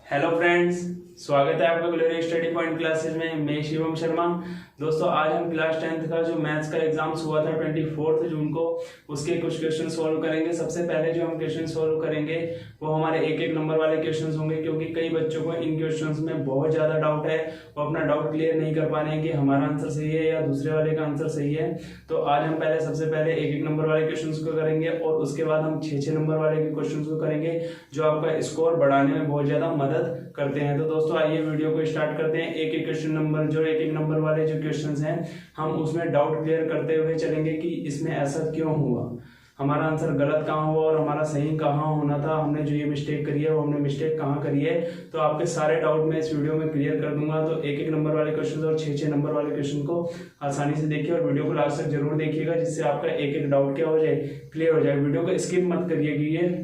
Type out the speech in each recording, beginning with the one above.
Hello friends, स्वागत है आपका ग्लोरी स्टडी पॉइंट क्लासेस में। मैं शिवम शर्मा। दोस्तों, आज हम क्लास 10th का जो मैथ्स का एग्जाम्स हुआ था 24 जून को, उसके कुछ क्वेश्चन सॉल्व करेंगे। सबसे पहले जो हम क्वेश्चन सॉल्व करेंगे वो हमारे एक एक नंबर वाले क्वेश्चंस होंगे, क्योंकि कई बच्चों को इन क्वेश्चंस में बहुत ज्यादा डाउट है। वो अपना डाउट क्लियर नहीं कर पा रहे हैं कि हमारा आंसर सही है या दूसरे वाले का आंसर सही है। तो आज हम पहले सबसे पहले एक एक नंबर वाले क्वेश्चन को करेंगे और उसके बाद हम 6 नंबर वाले के क्वेश्चन को करेंगे, जो आपका स्कोर बढ़ाने में बहुत ज्यादा मदद करते हैं। तो दोस्तों, आइए वीडियो को स्टार्ट करते हैं। एक एक क्वेश्चन नंबर, जो एक एक नंबर वाले जो क्वेश्चंस हैं, हम उसमें डाउट क्लियर करते हुए चलेंगे कि इसमें ऐसा क्यों हुआ, हमारा आंसर गलत कहाँ हुआ और हमारा सही कहाँ होना था, हमने जो ये मिस्टेक करी है वो हमने मिस्टेक कहाँ करी है। तो आपके सारे डाउट मैं इस वीडियो में क्लियर कर दूंगा। तो एक एक नंबर वाले क्वेश्चन और 6 नंबर वाले क्वेश्चन को आसानी से देखिए और वीडियो को लास्ट तक जरूर देखिएगा, जिससे आपका एक एक डाउट क्या हो जाए, क्लियर हो जाए। वीडियो को स्किप मत करिए,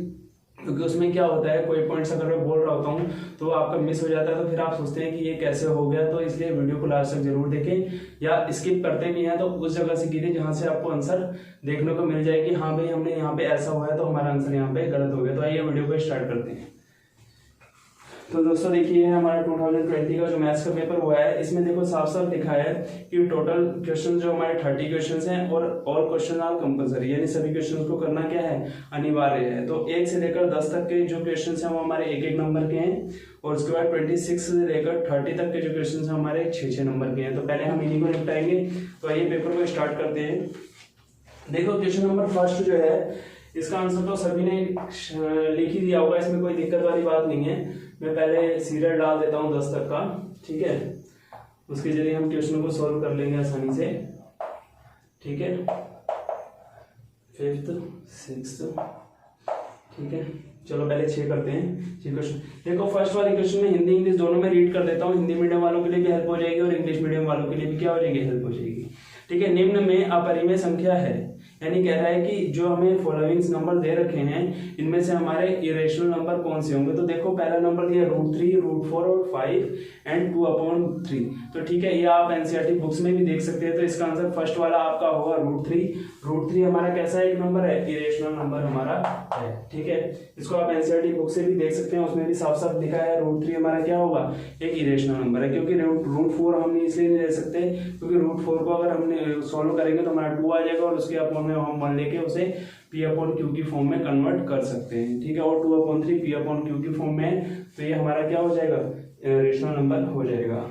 क्योंकि उसमें क्या होता है, कोई पॉइंट्स अगर मैं बोल रहा होता हूँ तो आपका मिस हो जाता है, तो फिर आप सोचते हैं कि ये कैसे हो गया। तो इसलिए वीडियो को लास्ट तक जरूर देखें, या स्किप करते भी हैं तो उस जगह से कीजिए जहां से आपको आंसर देखने को मिल जाए कि हाँ भाई, हमने यहाँ पे ऐसा हुआ है तो हमारा आंसर यहाँ पे गलत हो गया। तो आइए वीडियो को स्टार्ट करते हैं। तो दोस्तों देखिए, हमारा 2020 का जो मैथ्स का पेपर हुआ है, इसमें देखो साफ साफ लिखा है कि टोटल क्वेश्चन जो हमारे 30 क्वेश्चन हैं और ऑल क्वेश्चन आर कंपलसरी, यानी सभी क्वेश्चन को करना क्या है, अनिवार्य है। तो 1 से लेकर 10 तक के जो क्वेश्चन हैं वो हमारे एक एक नंबर के हैं, और उसके बाद 26 से लेकर 30 तक के जो क्वेश्चन हैं हमारे 6 नंबर के हैं। तो पहले हम इन्हीं को निपटाएंगे। तो आइए पेपर को स्टार्ट करते हैं। देखो, क्वेश्चन नंबर फर्स्ट जो है, इसका आंसर तो सभी ने लिख ही दिया होगा, इसमें कोई दिक्कत वाली बात नहीं है। मैं पहले सीरियल डाल देता हूं 10 तक का, ठीक है। उसके जरिए हम क्वेश्चन को सॉल्व कर लेंगे आसानी से, ठीक है। 5th 6th, ठीक है। चलो पहले 6 करते हैं। 6 क्वेश्चन देखो, फर्स्ट वाले क्वेश्चन में हिंदी इंग्लिश दोनों में रीड कर देता हूँ। हिंदी मीडियम वालों के लिए भी हेल्प हो जाएगी और इंग्लिश मीडियम वालों के लिए भी क्या हो जाएगी, हेल्प हो जाएगी, ठीक है। निम्न में अपरिमेय संख्या है, यानी कह रहा है कि जो हमें फॉलोइंग नंबर दे रखे हैं, इनमें से हमारे इरेशनल नंबर कौन से होंगे। तो देखो, पहला नंबर दिया √3, √4 और 5 एंड 2/3। तो ठीक है, ये आप एनसीईआरटी बुक्स में भी देख सकते हैं। तो इसका आंसर फर्स्ट वाला आपका होगा √3। √3 हमारा कैसा एक नंबर है, इरेशनल नंबर हमारा है, ठीक है। इसको आप एनसीईआरटी बुक से भी देख सकते हैं, उसमें भी साफ साफ लिखा है √3 हमारा क्या होगा, एक इरेशनल नंबर है। क्योंकि √4 हम इसलिए नहीं ले सकते, क्योंकि √4 को अगर हमने सॉल्व करेंगे तो हमारा 2 आ जाएगा, और उसके अपॉन में हम 1 लेके उसे P/Q की फॉर्म में कन्वर्ट कर सकते हैं, ठीक है। और 2/3 P/Q की फॉर्म में, तो ये हमारा क्या हो जाएगा, रेशनल नंबर हो जाएगा।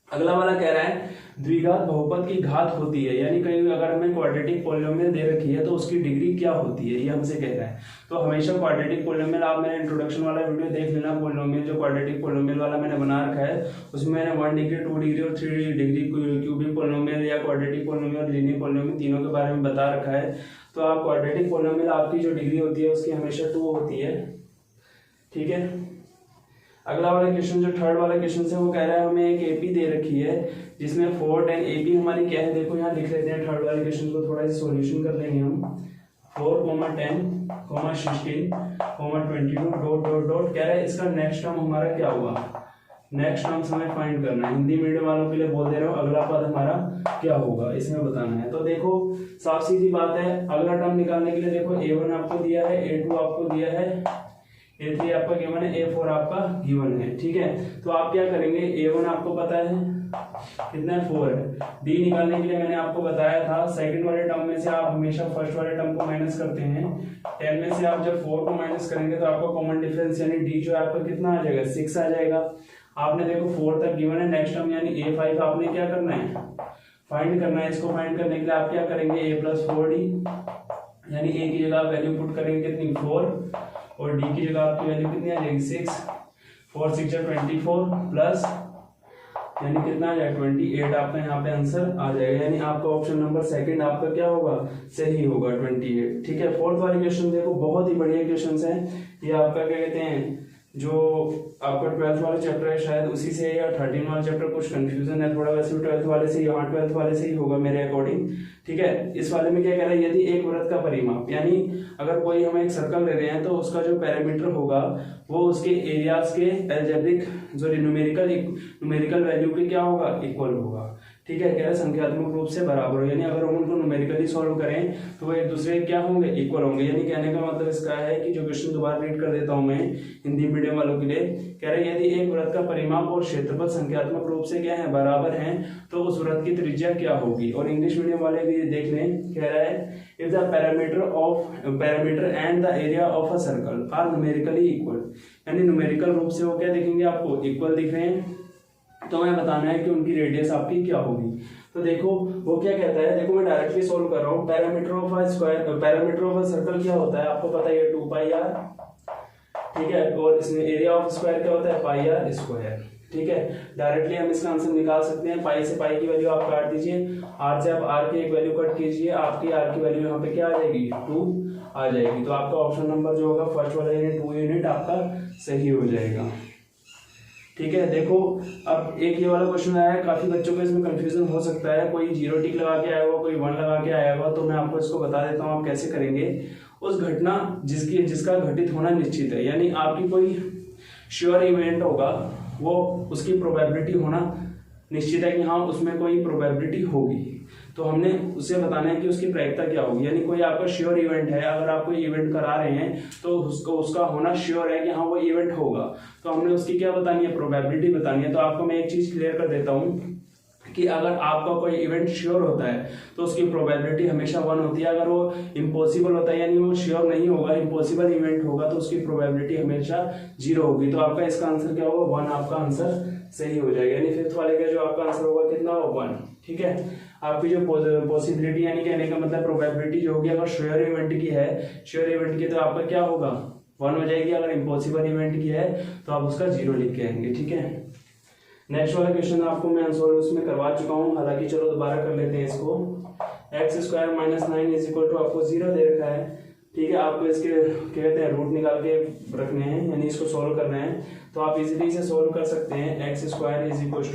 अगला वाला कह रहा है द्विघात बहुपद की घात होती है, यानी कहीं अगर हमें क्वाड्रेटिक पॉलिनोमियल दे रखी है तो उसकी डिग्री क्या होती है, ये हमसे कह रहा है। तो हमेशा क्वाड्रेटिक पॉलिनोमियल, आप मैंने इंट्रोडक्शन वाला वीडियो देख लेना। पॉलिनोमियल जो क्वाड्रेटिक पॉलिनोमियल वाला मैंने बना रखा है, उसमें मैंने 1 डिग्री 2 डिग्री और 3 डिग्री क्यूबिक पॉलिनोमियल या क्वाड्रेटिक पॉलिनोमियल, लीनियर पॉलिनोमियल, तीनों के बारे में बता रखा है। तो आप क्वाड्रेटिक पॉलिनोमियल, आपकी जो डिग्री होती है उसकी हमेशा 2 होती है, ठीक है। अगला वाला क्वेश्चन, जो थर्ड वाला क्वेश्चन है, वो कह रहा है हमें एक एपी दे रखी है जिसमें 4 10 एपी हमारी क्या है, देखो यहाँ लिख लेते हैं। थर्ड वाले क्वेश्चन को थोड़ा सा सॉल्यूशन कर लेंगे हम। 4, 10, 16, 22 डॉट डॉट डॉट कह रहा है इसका नेक्स्ट टर्म हमारा क्या होगा, नेक्स्ट टर्म्स हमें फाइंड करना है। हिंदी मीडियम वालों के लिए बोल दे रहा हूँ, अगला पद हमारा क्या होगा इसमें बताना है। तो देखो साफ सीधी बात है, अगला टर्म निकालने के लिए देखो A1 आपको दिया है, A2 आपको दिया है, A3 आपका गिवन है, A4 आपका गिवन है, ठीक है। तो आप क्या करेंगे, A1 आपको पता है कितना है, 4 है। D निकालने के लिए मैंने आपको बताया था, सेकंड वाले टर्म में से आप हमेशा फर्स्ट वाले टर्म को माइनस करते हैं। 10 में से आप जब 4 को माइनस करेंगे तो आपका कॉमन डिफरेंस यानी D जो आपका कितना आ जाएगा, 6 आ जाएगा। आपने देखो 4 तक गिवन है, नेक्स्ट टर्म यानी A5 आपने क्या करना है, फाइंड करना है। इसको फाइंड करने के लिए आप क्या करेंगे, A + 4D, यानी A की जगह आप वैल्यू पुट करेंगे कितनी, 4, और D की जगह आपकी वैल्यू कितनी आ जाएगी, 6। 4 6 24 प्लस यानी कितना आ जाएगा, 28 आपका यहाँ पे आंसर आ जाएगा। यानी आपका ऑप्शन नंबर सेकंड आपका क्या होगा, सही होगा, 28, ठीक है। फोर्थ वाले क्वेश्चन देखो, बहुत ही बढ़िया क्वेश्चन है। ये आपका क्या कहते हैं, जो आपका 12th वाला चैप्टर है शायद उसी से, या 13 वाला चैप्टर, कुछ कंफ्यूजन है थोड़ा, वैसे भी 12th वाले से, यहाँ 12th वाले से ही होगा मेरे अकॉर्डिंग, ठीक है। इस वाले में क्या कह रहा है, यदि एक वृत्त का परिमाप, यानी अगर कोई हमें एक सर्कल दे रहे हैं तो उसका जो पैरामीटर होगा वो उसके एरियाज के एल्जेब्रिक जो न्यूमेरिकल वैल्यू के क्या होगा, इक्वल होगा, ठीक है, कह रहे संख्यात्मक रूप से बराबर हो, यानी अगर हम उनको न्यूमेरिकली सॉल्व करें तो वो एक दूसरे क्या होंगे, इक्वल होंगे। यानी कहने का मतलब इसका है कि जो क्वेश्चन दोबारा रीड कर देता हूं मैं हिंदी मीडियम वालों के लिए, कह रहे यदि एक वृत्त का परिमाप और क्षेत्रफल संख्यात्मक रूप से क्या है, बराबर हैं, तो उस वृत्त की त्रिज्या क्या होगी। और इंग्लिश मीडियम वाले भी देख लें, कह रहा है if the parameter and the area of a circle are numerically equal, यानी न्यूमेरिकल रूप से वो क्या दिखेंगे, आपको इक्वल दिख रहे हैं, तो हमें बताना है कि उनकी रेडियस आपकी क्या होगी। तो देखो वो क्या कहता है, देखो मैं डायरेक्टली सोल्व कर रहा हूँ। पैरामीटर ऑफ अ सर्कल क्या होता है, आपको पता है ये 2πr, ठीक है, और इसमें एरिया ऑफ स्क्वायर क्या होता है, πr स्क्वायर, ठीक है। डायरेक्टली हम इसका आंसर निकाल सकते हैं। पाई से पाई की वैल्यू आप काट दीजिए, आर से आप आर की एक वैल्यू कट कीजिए, आपकी आर की वैल्यू यहाँ पे क्या आ जाएगी, 2 आ जाएगी। तो आपका ऑप्शन नंबर जो होगा फर्स्ट वाला यूनिट 2 यूनिट आपका सही हो जाएगा, ठीक है। देखो अब एक ये वाला क्वेश्चन आया है, काफी बच्चों को इसमें कंफ्यूजन हो सकता है, कोई 0 टिक लगा के आया होगा, कोई 1 लगा के आया होगा, तो मैं आपको इसको बता देता हूँ आप कैसे करेंगे। उस घटना जिसका घटित होना निश्चित है, यानी आपकी कोई श्योर इवेंट होगा, वो उसकी प्रोबेबिलिटी होना निश्चित है कि हाँ उसमें कोई प्रोबेबिलिटी होगी, तो हमने उसे बताना है कि उसकी प्रायिकता क्या होगी। यानी कोई आपका श्योर इवेंट है, अगर आप कोई इवेंट करा रहे हैं तो उसका होना श्योर है कि हाँ वो इवेंट होगा, तो हमने उसकी क्या बतानी है, प्रोबेबिलिटी बतानी है। तो आपको मैं एक चीज क्लियर कर देता हूँ कि अगर आपका कोई इवेंट श्योर होता है तो उसकी प्रोबेबिलिटी हमेशा 1 होती है। अगर वो इम्पॉसिबल होता है, यानी वो श्योर नहीं होगा, इम्पॉसिबल इवेंट होगा, तो उसकी प्रोबेबिलिटी हमेशा 0 होगी। तो आपका इसका आंसर क्या होगा, 1 आपका आंसर सही हो जाएगा। यानी फिफ्थ वाले का जो आपका आंसर होगा कितना होगा, 1, ठीक है। आपकी जो पॉसिबिलिटी यानी कहने का मतलब प्रोबेबिलिटी जो होगी, अगर श्योर इवेंट की है, श्योर इवेंट की, तो आपका क्या होगा, 1 हो जाएगी। अगर इम्पॉसिबल इवेंट की है तो आप उसका 0 लिख के आएंगे, ठीक है। नेक्स्ट वाला क्वेश्चन आपको मैं आंसर उसमें करवा चुका हूँ, हालांकि चलो दोबारा कर लेते हैं इसको। x² - 9 = आपको 0 दे रखा है, ठीक है। आपको इसके क्या कहते हैं, रूट निकाल के रखने हैं, यानी इसको सोल्व करना है। तो आप इजीली इसे सोल्व कर सकते हैं। x² =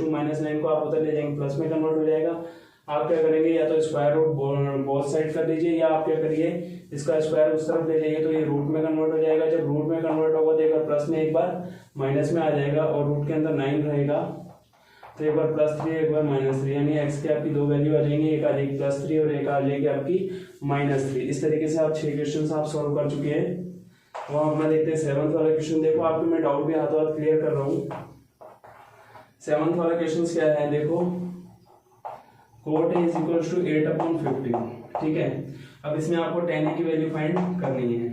-9 को आप उधर ले जाएंगे, प्लस में कन्वर्ट हो जाएगा। आप क्या करेंगे, या तो स्क्वायर रूट बोथ साइड कर लीजिए, या आप क्या करिए, इसका स्क्वायर उस तरफ ले जाइए, तो ये रूट में कन्वर्ट हो जाएगा। जब रूट में कन्वर्ट होगा तो एक बार प्लस में, एक बार माइनस में आ जाएगा, और रूट के अंदर 9 रहेगा, तो एक बार +3 एक बार -3, यानी x की आपकी 2 वैल्यू आ जाएंगी, एक आ जाएगी +3 और एक आ जाएगी आपकी -3। इस तरीके से आप 6 क्वेश्चन आप सॉल्व कर चुके हैं। और अपना देखते हैं 7th वाला क्वेश्चन। देखो आपको मैं डाउट भी हाथों हाथ क्लियर कर रहा हूँ। 7th वाला क्वेश्चन क्या है, देखो cot A = 8/15, ठीक है। अब इसमें आपको tan A की वैल्यू फाइंड करनी है,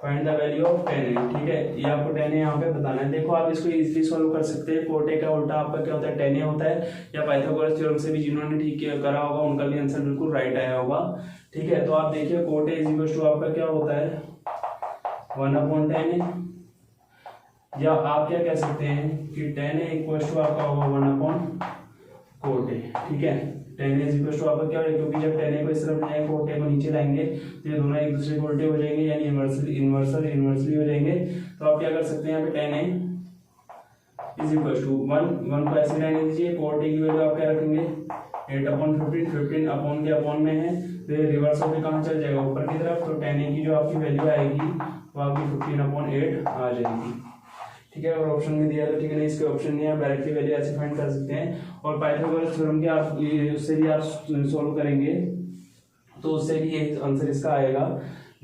find the value of tan A, ठीक है। ये आपको tan A यहाँ पे बताना है। देखो आप इसको इजीली सॉल्व कर सकते हैं। cot A का उल्टा आपका क्या होता है, tan A होता है, या पाइथागोरस थ्योरम से भी जिन्होंने ठीक करा होगा उनका भी आंसर बिल्कुल राइट आया होगा, ठीक है। तो आप देखिए cot A = आपका क्या होता है, 1/tan A, या आप क्या कह सकते हैं कि tan A = आपका होगा 1/cot A, ठीक है। tan A = आपका क्या है, क्योंकि जब tan A को इस तरफ लाएंगे, cot A को नीचे लाएंगे, तो ये दोनों एक दूसरे के उल्टे हो जाएंगे, यानी इन्वर्सली हो जाएंगे। तो आप क्या कर सकते हैं, यहाँ पे tan A = 1 को ऐसे रहने दीजिए। cot A की वैल्यू आप क्या रखेंगे, 8/15, 15 अपॉन के अपॉन में है, तो ये रिवर्स होकर कहाँ चल जाएगा, ऊपर की तरफ। तो tan A की जो आपकी वैल्यू आएगी वो आपकी 15/8 आ जाएगी, ठीक है। और ऑप्शन में दिया तो ठीक है, नहीं इसके ऑप्शन नहीं है, डायरेक्टली वैल्यू ऐसे फाइंड कर सकते हैं। और पाइथागोरस थ्योरम के आप उससे भी आप सॉल्व करेंगे, तो उससे भी यही आंसर इसका आएगा।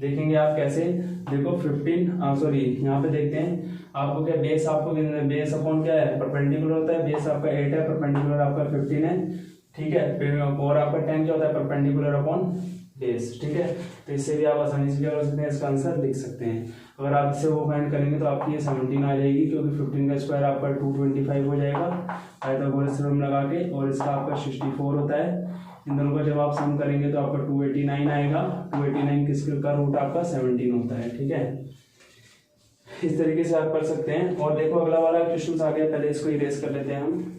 देखेंगे आप कैसे, देखो 15 यहाँ पे देखते हैं आपको क्या, बेस आपको बेस अपॉन क्या है, परपेंडिकुलर होता है। बेस आपका 8 है, परपेंडिकुलर आपका 15 है, ठीक है। और आपका 10 क्या होता है, परपेंडिकुलर अपॉन बेस, ठीक है। तो इससे भी आप आसानी से क्या कर सकते हैं, इसका आंसर लिख सकते हैं। अगर आप इससे वो फाइंड करेंगे तो आपकी ये 17 आ जाएगी, क्योंकि 15 का स्क्वायर आपका 225 हो जाएगा पाइथागोरस थ्योरम लगा के, और इसका आपका 64 होता है। इन दोनों को जब आप सम करेंगे तो आपका 289 आएगा। 289 किसका रूट आपका 17 होता है, ठीक है। इस तरीके से आप कर सकते हैं। और देखो अगला वाला क्वेश्चन आ गया, पहले इसको इरेज कर लेते हैं हम।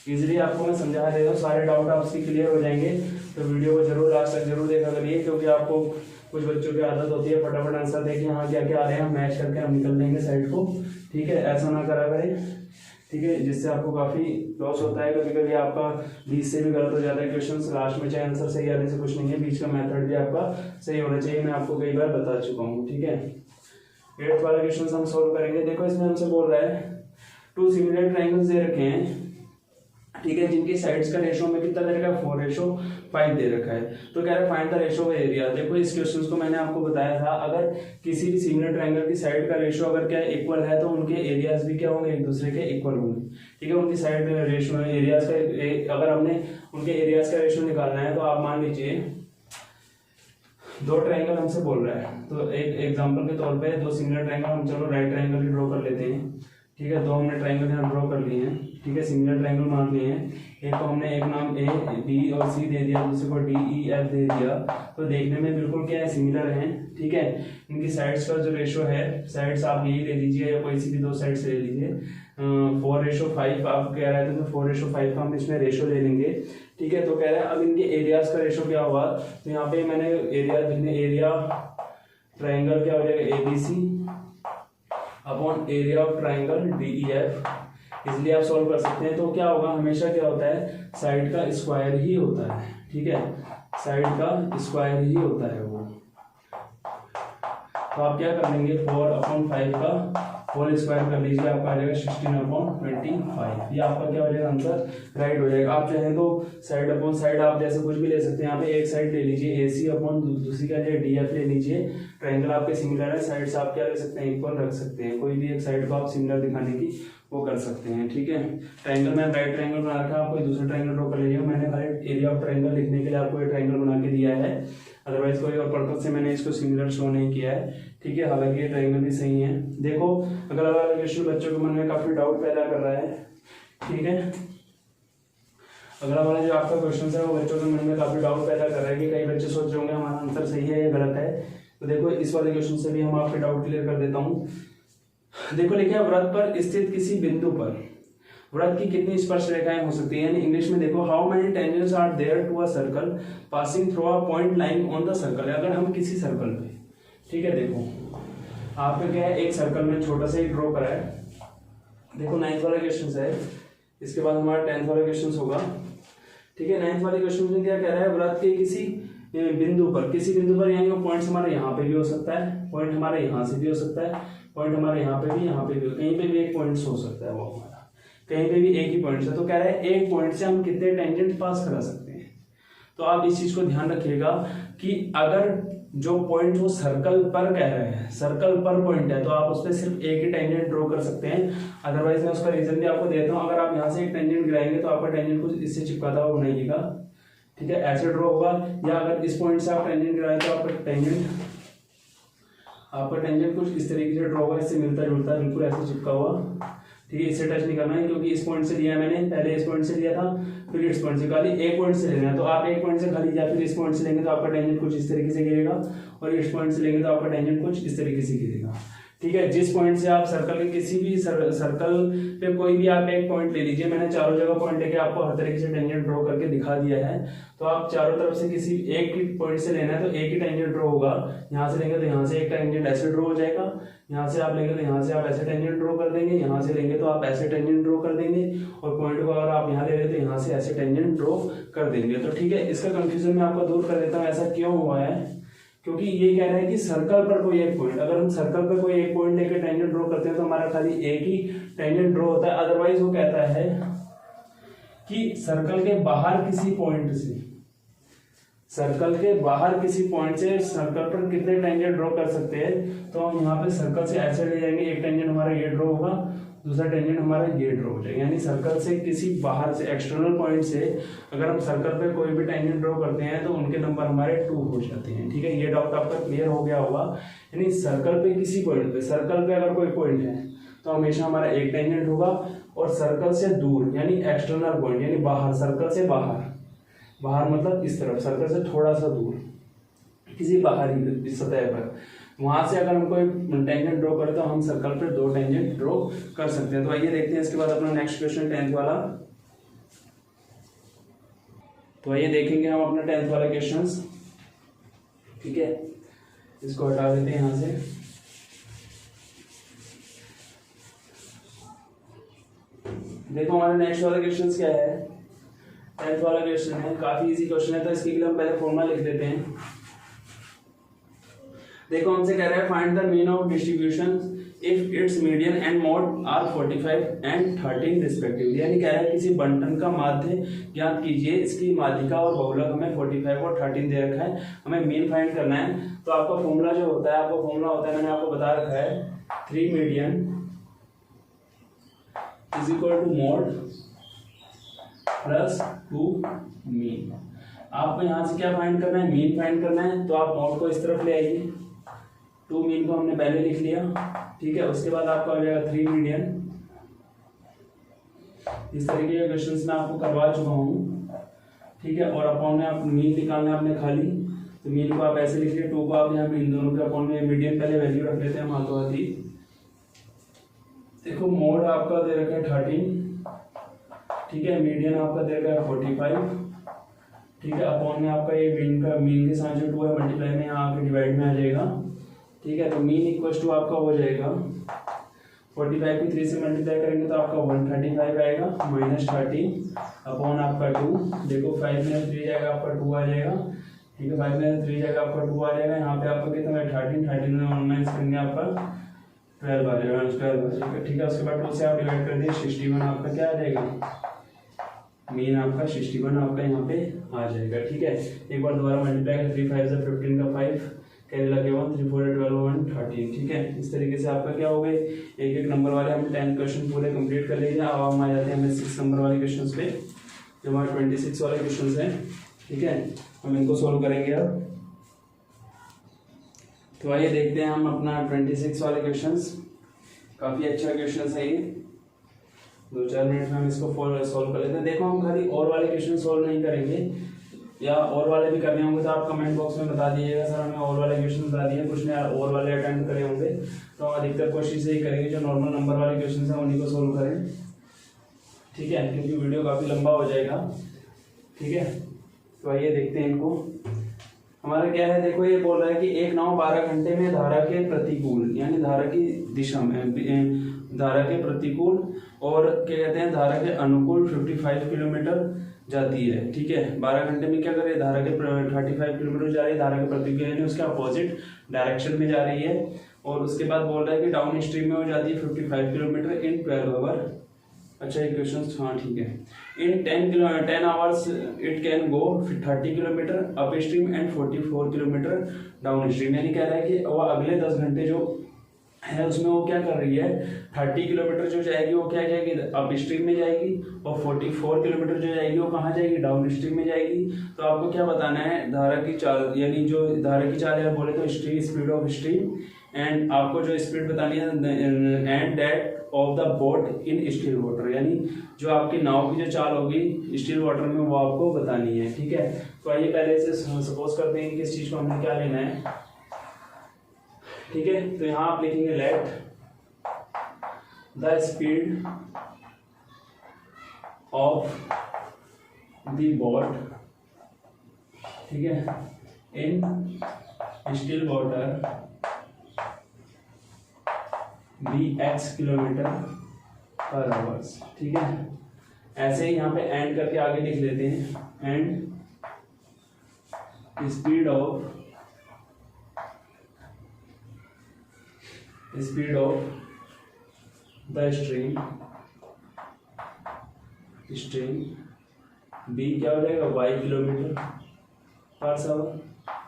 इजीली आपको मैं समझा दे रहा हूँ, सारे डाउट आपसे क्लियर हो जाएंगे। तो वीडियो को जरूर लास्ट तक जरूर देखा करिए, क्योंकि आपको कुछ बच्चों की आदत होती है फटाफट आंसर देके हाँ क्या क्या आ रहे हैं मैच करके हम निकल देंगे साइड को, ठीक है। ऐसा ना करा करें, ठीक है, जिससे आपको काफी लॉस होता है। कभी कभी आपका बीच से भी गलत हो जाता है क्वेश्चन, लास्ट में चाहे आंसर सही आने से कुछ नहीं है, बीच का मेथड भी आपका सही होना चाहिए। मैं आपको कई बार बता चुका हूँ, ठीक है। 8th वाला क्वेश्चन हम सोल्व करेंगे। देखो इसमें हमसे बोल रहा है 2 सिमिलर ट्रायंगल्स दे रखे हैं, ठीक है, जिनकी साइड्स का रेशो में कितना दे रखा है 4:5 दे रखा है। तो कह रहा है find the ratio of area. देखो इस क्वेश्चन को मैंने आपको बताया था, अगर किसी भी सिमिलर ट्रायंगल की साइड का रेशो अगर क्या इक्वल है तो उनके एरियाज भी क्या होंगे, एक दूसरे के इक्वल होंगे। ठीक है, उनकी साइड रेशो एरियाज का अगर हमने उनके एरियाज का रेशो निकालना है तो आप मान लीजिए दो ट्रायंगल हमसे बोल रहा है, तो एक एग्जांपल के तौर पे दो सिमिलर ट्रायंगल हम चलो राइट ट्रायंगल ही ड्रॉ कर लेते हैं। ठीक है, दो हमने ट्रायंगल यहाँ ड्रॉ कर लिए हैं। ठीक है, सिमिलर ट्रायंगल मान लिए हैं। एक को हमने एक नाम ए बी और सी दे दिया, दूसरे को डी ई एफ दे दिया। तो देखने में बिल्कुल क्या है, सिमिलर हैं। ठीक है, इनकी साइड्स का जो रेशो है, साइड्स आप यही ले लीजिए या कोई सी भी दो साइड्स ले लीजिए। 4:5 आप कह रहे थे, तो 4:5 का हम इसमें रेशो ले लेंगे। ठीक है, तो कह रहे हैं अब इनके एरियाज का रेशो क्या होगा, तो यहाँ पे मैंने एरिया ट्रायंगल क्या हो जाएगा ABC upon area of triangle DEF। इसलिए आप सॉल्व कर सकते हैं। तो क्या होगा, हमेशा क्या होता है, साइड का स्क्वायर ही होता है। ठीक है, साइड का स्क्वायर ही होता है वो। तो आप क्या कर लेंगे, 4/5 का होल स्क्वायर कर लीजिए, आपका आ जाएगा 16/25। ये आपका क्या हो जाएगा, आंसर राइट हो जाएगा। आप चाहें तो साइड अपॉन साइड आप जैसे कुछ भी ले सकते हैं। यहाँ पे एक साइड ले लीजिए AC अपॉन दूसरी का जो DF ले लीजिए। ट्रायंगल आपके सिमिलर है, साइड्स आप क्या ले सकते हैं, इक्वल रख सकते हैं। कोई भी एक साइड को आप सिमिलर दिखाने की वो कर सकते हैं। ठीक है, ट्रायंगल में राइट ट्रायंगल बना रखा है, आप कोई दूसरा ट्रायंगल ड्रॉ कर लीजिए। मैंने खाली एरिया ऑफ ट्रायंगल लिखने के लिए आपको ये ट्रायंगल बना के दिया है, अदरवाइज कोई और पर्पज से मैंने इसको सिमिलर शो नहीं किया है। ठीक है, हालांकि ये ट्रायंगल भी सही है। देखो अगला वाला क्वेश्चन बच्चों के मन में काफी डाउट पैदा कर रहा है। ठीक है, अगला वाला जो आपका क्वेश्चन है वो बच्चों के मन में काफी डाउट पैदा कर रहा है कि कई बच्चे सोच रहे होंगे हमारा आंसर सही है या गलत है। तो देखो इस वाले क्वेश्चन से भी हम आपके डाउट क्लियर कर देता हूँ। देखो लिखा है व्रत पर स्थित किसी बिंदु पर व्रत की कितनी स्पर्श रेखाएं हो सकती है, यानी इंग्लिश में देखो how many tangents are there to a circle passing through a point line on the circle. अगर हम किसी सर्कल पे, ठीक है, देखो आपने क्या है, एक सर्कल में छोटा सा ही ड्रॉ करा है। देखो 9th वाला क्वेश्चन है, इसके बाद हमारा 10th वाला क्वेश्चन होगा। ठीक है, 9th वाले क्वेश्चन में क्या कह रहा है, व्रत के किसी बिंदु पर, किसी बिंदु पर, यानी वो पॉइंट्स हमारे यहाँ पे भी हो सकता है, पॉइंट हमारे यहाँ से भी हो सकता है, पॉइंट हमारे यहाँ पे भी, यहाँ पे भी, कहीं पे भी एक पॉइंट हो सकता है वो हमारा, कहीं पे भी एक ही पॉइंट है। तो कह रहा है एक पॉइंट से हम कितने टेंजेंट पास करा सकते हैं। तो आप इस चीज को ध्यान रखिएगा कि अगर जो पॉइंट वो सर्कल पर कह रहे हैं, सर्कल पर पॉइंट है, तो आप उस पर सिर्फ एक ही टेंजेंट ड्रॉ कर सकते हैं। अदरवाइज मैं उसका रीजन भी आपको देता हूँ। अगर आप यहाँ से एक टेंजेंट गिराएंगे तो आपका टेंजेंट कुछ इससे चिपकाता हुआ बनाइएगा। ठीक है, ऐसे ड्रॉ होगा, या अगर इस पॉइंट से आप टेंजेंट गिराएं तो आपका टेंजेंट कुछ इस तरीके से ड्रॉ होगा, इससे मिलता जुलता बिल्कुल ऐसे चिपका हुआ। ठीक है, इससे टच नहीं करना है, क्योंकि इस पॉइंट से लिया मैंने, पहले इस पॉइंट से लिया था, फिर इस पॉइंट से, खाली एक पॉइंट से लेना है। तो आप एक पॉइंट से खाली या फिर इस पॉइंट से लेंगे तो आपका टेंजेंट कुछ इस तरीके से गिरेगा, और इस पॉइंट से लेंगे तो आपका टेंजेंट कुछ इस तरीके से गिरेगा। ठीक है, जिस पॉइंट से आप सर्कल के किसी भी सर्कल पे कोई भी आप एक पॉइंट ले लीजिए, मैंने चारों जगह पॉइंट लेके आपको हर तरीके से टेंजेंट ड्रॉ करके दिखा दिया है। तो आप चारों तरफ से किसी एक ही पॉइंट से लेना है तो एक ही टेंजेंट ड्रॉ होगा। यहाँ से लेंगे तो यहाँ से एक टेंजेंट ऐसे ड्रॉ हो जाएगा, यहाँ से आप लेंगे तो यहाँ से आप ऐसे टेंजेंट ड्रॉ कर देंगे, यहाँ से लेंगे तो आप ऐसे टेंजेंट ड्रॉ कर देंगे, और पॉइंट को अगर आप यहाँ ले रहे तो यहाँ से ऐसे टेंजेंट ड्रॉ कर देंगे। तो ठीक है, इसका कंफ्यूजन मैं आपको दूर कर देता हूँ। ऐसा क्यों हुआ है, क्योंकि ये कह रहा है कि सर्कल पर कोई एक पॉइंट, अगर हम सर्कल पर कोई एक पॉइंट लेकर टेंजेंट ड्रॉ करते हैं तो हमारा खाली एक ही टेंजेंट ड्रॉ होता है। अदरवाइज वो कहता है कि सर्कल के बाहर किसी पॉइंट से, सर्कल के बाहर किसी पॉइंट से सर्कल पर कितने टेंजेंट ड्रॉ कर सकते हैं। तो हम यहाँ पे सर्कल से ऐसे ले जाएंगे, एक टेंजेंट हमारा ये ड्रॉ होगा, दूसरा टेंजेंट हमारा ये ड्रॉ हो जाएगा। यानी सर्कल से किसी बाहर से एक्सटर्नल पॉइंट से अगर हम सर्कल पे कोई भी टेंजेंट ड्रॉ करते हैं तो उनके नंबर हमारे 2 हो जाते हैं। ठीक है, ये डाउट आपका क्लियर हो गया होगा। यानी सर्कल पे किसी पॉइंट पे, सर्कल पे अगर कोई पॉइंट है तो हमेशा हमारा एक टेंजेंट होगा, और सर्कल से दूर यानी एक्सटर्नल पॉइंट यानी बाहर, सर्कल से बाहर, बाहर मतलब इस तरफ, सर्कल से थोड़ा सा दूर किसी बाहरी सतह पर, वहां से अगर हम कोई टेंजेंट ड्रॉ करें तो हम सर्कल पर 2 टेंजेंट ड्रॉ कर सकते हैं। तो आइए देखते हैं इसके बाद अपना नेक्स्ट क्वेश्चन 10th वाला। तो आइए देखेंगे हम अपना 10th वाला क्वेश्चन। ठीक है, इसको हटा देते हैं यहां से। देखो हमारा नेक्स्ट वाला क्वेश्चन क्या है, 10th वाला क्वेश्चन है, काफी इजी क्वेश्चन है। तो इसके लिए हम पहले फॉर्मूला लिख देते हैं। देखो हमसे कह रहा है find the mean of distribution if it's median and mode are 45 and 13 respectively. यानी कह रहा है किसी बंटन का माध्य ज्ञात कीजिए, इसकी माध्यिका और बहुलक हमें 45 और 13 दे रखा है, हमें मीन फाइंड करना है। तो आपका फॉर्मूला जो होता है, आपका फॉर्मूला होता है, मैंने आपको बता रखा है 3 median is equal to mode plus 2 mean. आपको यहाँ से क्या फाइंड करना है, मीन फाइंड करना है। तो आप मोड को इस तरफ ले आइए, 2 मीन को हमने पहले लिख लिया, ठीक है। उसके बाद आपका हो जाएगा 3 मीडियन। इस तरीके के क्वेश्चंस मैं आपको करवा चुका हूँ, ठीक है। और अपॉन में आप मीन निकालना है अपने खाली, तो मीन को आप ऐसे लिख लिया, 2 को आप यहाँ पे इन दोनों के अपॉन में मीडियन पहले वैल्यू रख लेते हैं हाथों हाथी। देखो मोड आपका दे रखा है 13, ठीक है। मीडियन आपका दे रखा है 45, ठीक है। अपॉन में आपका ये मीन के साथ जो 2 है मल्टीप्लाई में यहाँ आके डिवाइड में आ जाएगा, ठीक है। तो मीन इक्वल टू आपका हो जाएगा 45 को 3 से मल्टीप्लाई करेंगे तो आपका 135 आएगा माइनस 30 अपॉन आपका 2। देखो 5 में 3 जाएगा आपका 2 आ जाएगा, ठीक है। 5 में 3 जाएगा आपका 2 आ जाएगा। यहाँ पे आपका कितना है 13 में 1 माइनस करेंगे आपका 12 आ जाएगा, ठीक है। उसके बाद 2 से आप डिवाइड कर दिए, 61 आपका क्या आ जाएगा, मीन आपका 61 आपका यहाँ पे आ जाएगा, ठीक है। एक बार दोबारा मल्टीप्लाई कर 3 5 15 का 5 कैरी लगे 1 3 4 12 1 13, ठीक है। इस तरीके से आपका क्या हो गए, एक एक नंबर वाले हम 10 क्वेश्चन पूरे कंप्लीट कर लीजिए। अब हम आ जाते हैं हमें 6 नंबर वाले क्वेश्चन पे, जो हमारे 26 वाले क्वेश्चन हैं, ठीक है। हम इनको सोल्व करेंगे अब। तो आइए देखते हैं हम अपना 26 वाले क्वेश्चन। काफ़ी अच्छा क्वेश्चन है ये, 2-4 मिनट में हम इसको सोल्व कर लेते हैं। देखो हम खाली और वाले क्वेश्चन सोल्व नहीं करेंगे, या और वाले भी करने होंगे तो आप कमेंट बॉक्स में बता दीजिएगा, सर हमें और वाले क्वेश्चन बता दिए, कुछ ने और वाले अटेम्प्ट करे होंगे। तो हम अधिकतर कोशिश यही करेंगे जो नॉर्मल नंबर वाले क्वेश्चन हैं उन्हीं को सोल्व करें, ठीक है, क्योंकि वीडियो काफ़ी लंबा हो जाएगा, ठीक है। तो आइए देखते हैं इनको। हमारा क्या है, देखो ये बोल रहा है कि एक नाव 12 घंटे में धारा के प्रतिकूल, यानी धारा की दिशा में, धारा के प्रतिकूल और क्या कहते हैं धारा के अनुकूल 55 किलोमीटर जाती है, ठीक है। 12 घंटे में क्या करे, धारा के 35 किलोमीटर जा रही है, धारा के प्रतिकूल यानी उसके अपोजिट डायरेक्शन में जा रही है। और उसके बाद बोल रहा है कि डाउन स्ट्रीम में हो जाती है 55 किलोमीटर इन 12 आवर। अच्छा ये क्वेश्चन, हाँ ठीक है। इन 10 hours it can go 30 kilometre up stream and 44 kilometre down stream. यानी कह रहा है कि वो अगले 10 घंटे जो है उसमें वो क्या कर रही है, 30 किलोमीटर जो जाएगी वो क्या जाएगी, अप स्ट्रीम में जाएगी, और 44 किलोमीटर जो जाएगी वो कहाँ जाएगी, डाउन स्ट्रीम में जाएगी। तो आपको क्या बताना है, धारा की चाल, यानी जो धारा की चाल है बोले तो स्पीड ऑफ स्ट्रीम, एंड आपको जो स्पीड बतानी है and that of the boat in still water, यानी जो आपकी नाव की जो चाल होगी स्टिल वाटर में वो आपको बतानी है, ठीक है। तो आइए पहले से सपोज करते हैं कि किस चीज़ को हमने क्या लेना है, ठीक है। तो यहाँ आप लिखेंगे let the speed of the boat, ठीक है, in still water be x kilometre per hours, ठीक है। ऐसे ही यहाँ पे एंड करके आगे लिख लेते हैं, and speed of the stream be क्या हो जाएगा, y किलोमीटर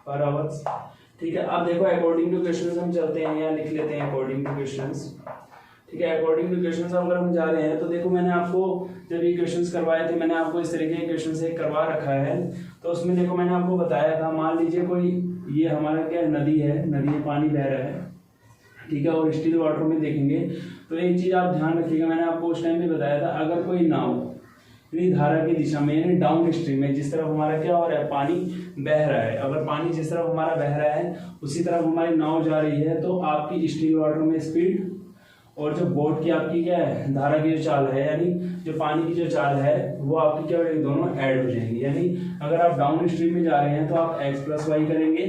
पर आवर्स, ठीक है। अब देखो अकॉर्डिंग टू क्वेश्चंस हम चलते हैं, यहाँ लिख लेते हैं अकॉर्डिंग टू क्वेश्चंस, ठीक है। अकॉर्डिंग टू क्वेश्चंस अगर हम जा रहे हैं तो देखो मैंने आपको जब ये क्वेश्चंस करवाए थे, मैंने आपको इस तरीके के क्वेश्चन से करवा रखा है। तो उसमें देखो मैंने आपको बताया था, मान लीजिए कोई ये हमारा क्या नदी है, नदी में पानी बह रहा है, ठीक है, और स्टिल वाटर में देखेंगे तो एक चीज आप ध्यान रखिएगा, मैंने आपको उस टाइम भी बताया था, अगर कोई नाव यानी धारा की दिशा में यानी डाउन स्ट्रीम में, जिस तरफ हमारा क्या हो रहा है, पानी बह रहा है, अगर पानी जिस तरफ हमारा बह रहा है उसी तरफ हमारी नाव जा रही है, तो आपकी स्टिल वाटर में स्पीड और जो बोट की आपकी क्या है, धारा की जो चाल है, यानी जो पानी की जो चाल है वो आपकी क्या हो जाएगी, दोनों ऐड हो जाएंगी। यानी अगर आप डाउन स्ट्रीम में जा रहे हैं तो आप x + y करेंगे,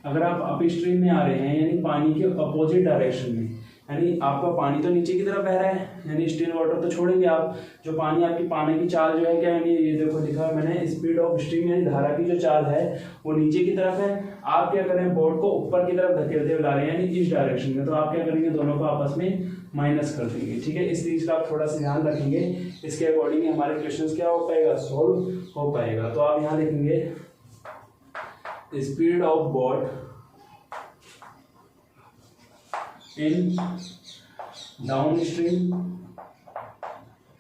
अगर आप अप स्ट्रीम में आ रहे हैं यानी पानी के अपोजिट डायरेक्शन में, यानी आपका पानी तो नीचे की तरफ बह रहा है, यानी स्टिल वाटर तो छोड़ेंगे आप। जो पानी आपकी पानी की चाल जो है क्या, यानी ये देखो लिखा है मैंने, स्पीड ऑफ स्ट्रीम यानी धारा की जो चाल है वो नीचे की तरफ है। आप क्या करें, बोर्ड को ऊपर की तरफ धकेलते हुए ला रहे हैं यानी इस डायरेक्शन में, तो आप क्या करेंगे, दोनों को आपस में माइनस कर देंगे। ठीक है, इस चीज का आप थोड़ा सा ध्यान रखेंगे, इसके अकॉर्डिंग हमारे क्वेश्चन क्या हो पाएगा, सोल्व हो पाएगा। तो आप यहाँ लिखेंगे speed of boat in down stream,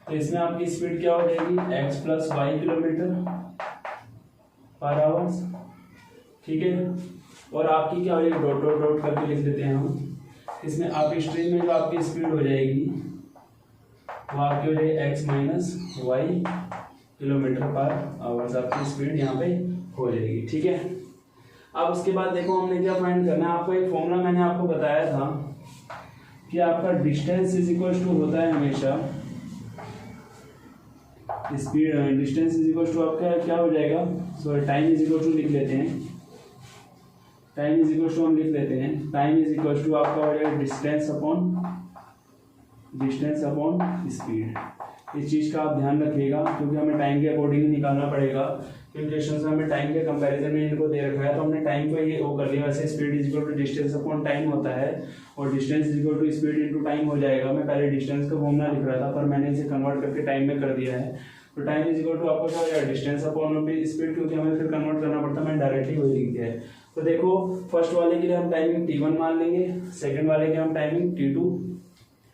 तो इसमें आपकी स्पीड क्या हो जाएगी, x + y km/h। ठीक है, और आपकी क्या हो जाएगी, डॉट डॉट डॉट करके लिख देते हैं हम। इसमें आपकी स्ट्रीम में जो आपकी स्पीड हो जाएगी वो आपकी हो जाएगी x - y km/h, आपकी स्पीड यहाँ पे हो जाएगी। ठीक है, अब उसके बाद देखो हमने क्या फाइंड करना है, आपको एक फॉर्मूला मैंने आपको बताया था कि आपका डिस्टेंस इज इक्वल टू होता है हमेशा speed, distance is equal to आपका क्या हो जाएगा, sorry time is equal to लिख लेते हैं, टाइम इज इक्वल टू हम लिख लेते हैं, टाइम इज इक्वल टू आपका हो जाएगा डिस्टेंस अपॉन स्पीड। इस चीज़ का आप ध्यान रखिएगा, क्योंकि हमें टाइम के अकॉर्डिंग निकालना पड़ेगा। क्योंकि क्वेश्चन में हमें टाइम के कंपैरिजन में इनको दे रखा है, तो हमने टाइम को ये वो कर लिया। वैसे speed is equal to distance upon time होता है, और distance is equal to speed into time हो जाएगा। मैं पहले डिस्टेंस का फॉर्मूला लिख रहा था, पर मैंने इसे कन्वर्ट करके टाइम में कर दिया है। तो टाइम इज इक्वल टू आपको क्या हो जाएगा, डिस्टेंस अपॉन स्पीड, क्योंकि हमें फिर कन्वर्ट करना पड़ता है, मैंने डायरेक्टली वही लिख दिया है। तो देखो फर्स्ट वाले के लिए हम टाइमिंग t1 मान लेंगे, सेकंड वाले के हम टाइमिंग t2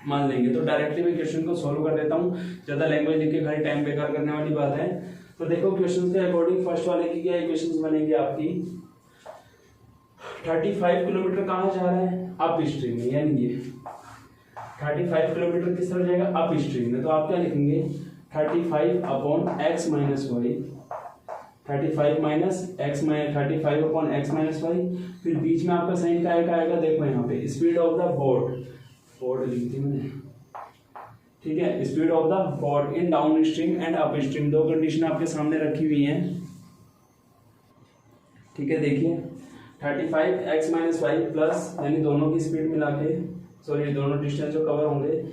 मान लेंगे। तो डायरेक्टली मैं क्वेश्चन को सॉल्व कर देता हूँ, ज्यादा लैंग्वेज लिख के खाली टाइम बेकार करने वाली बात है। तो देखो क्वेश्चन के अकॉर्डिंग फर्स्ट वाले की क्या इक्वेशंस बनेंगे आपकी, 35 किलोमीटर कहाँ जा रहा है, अप स्ट्रीम में, यानी ये 35 किलोमीटर किस तरह जाएगा, अप स्ट्रीम में। तो आप क्या लिखेंगे, 35 upon x - y, 35 upon x - y, फिर बीच में आपका साइन का आएगा, देखो यहाँ पे स्पीड ऑफ द बोट लिख दी मैंने। ठीक है, speed of the boat in down stream and up stream, दो कंडीशन आपके सामने रखी हुई हैं। ठीक है, देखिए 35 x - y प्लस, यानी दोनों की स्पीड मिला के, सॉरी दोनों डिस्टेंस जो कवर होंगे।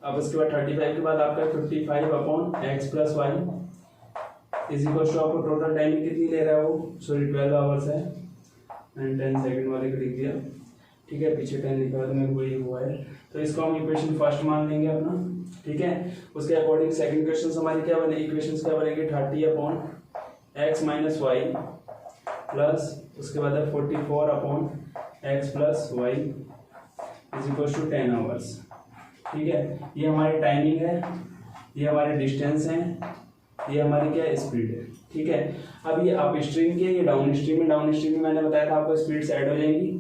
अब उसके बाद 35 के बाद आपका 55 upon x + y is equal to आपको टोटल टाइमिंग कितनी ले रहा है वो, सॉरी 12 आवर्स है, मैंने 10 सेकंड वाले को लिख दिया। ठीक है, पीछे 10 लिखा तो मेरे को ये हुआ है। तो इसको हम इक्वेशन फर्स्ट मान लेंगे अपना। ठीक है, उसके अकॉर्डिंग सेकंड क्वेश्चन हमारी क्या बनेगी, इक्वेशंस क्या बनेंगे, 30 अपॉन x - y प्लस उसके बाद 44 upon x + y is equal to 10 hours. ठीक है, ये हमारी टाइमिंग है, ये हमारे डिस्टेंस है, ये हमारी क्या स्पीड है। ठीक है, अब ये अप स्ट्रीम की है, ये डाउन स्ट्रीम में। डाउन स्ट्रीम में मैंने बताया था आपको स्पीड से ऐड हो जाएंगी,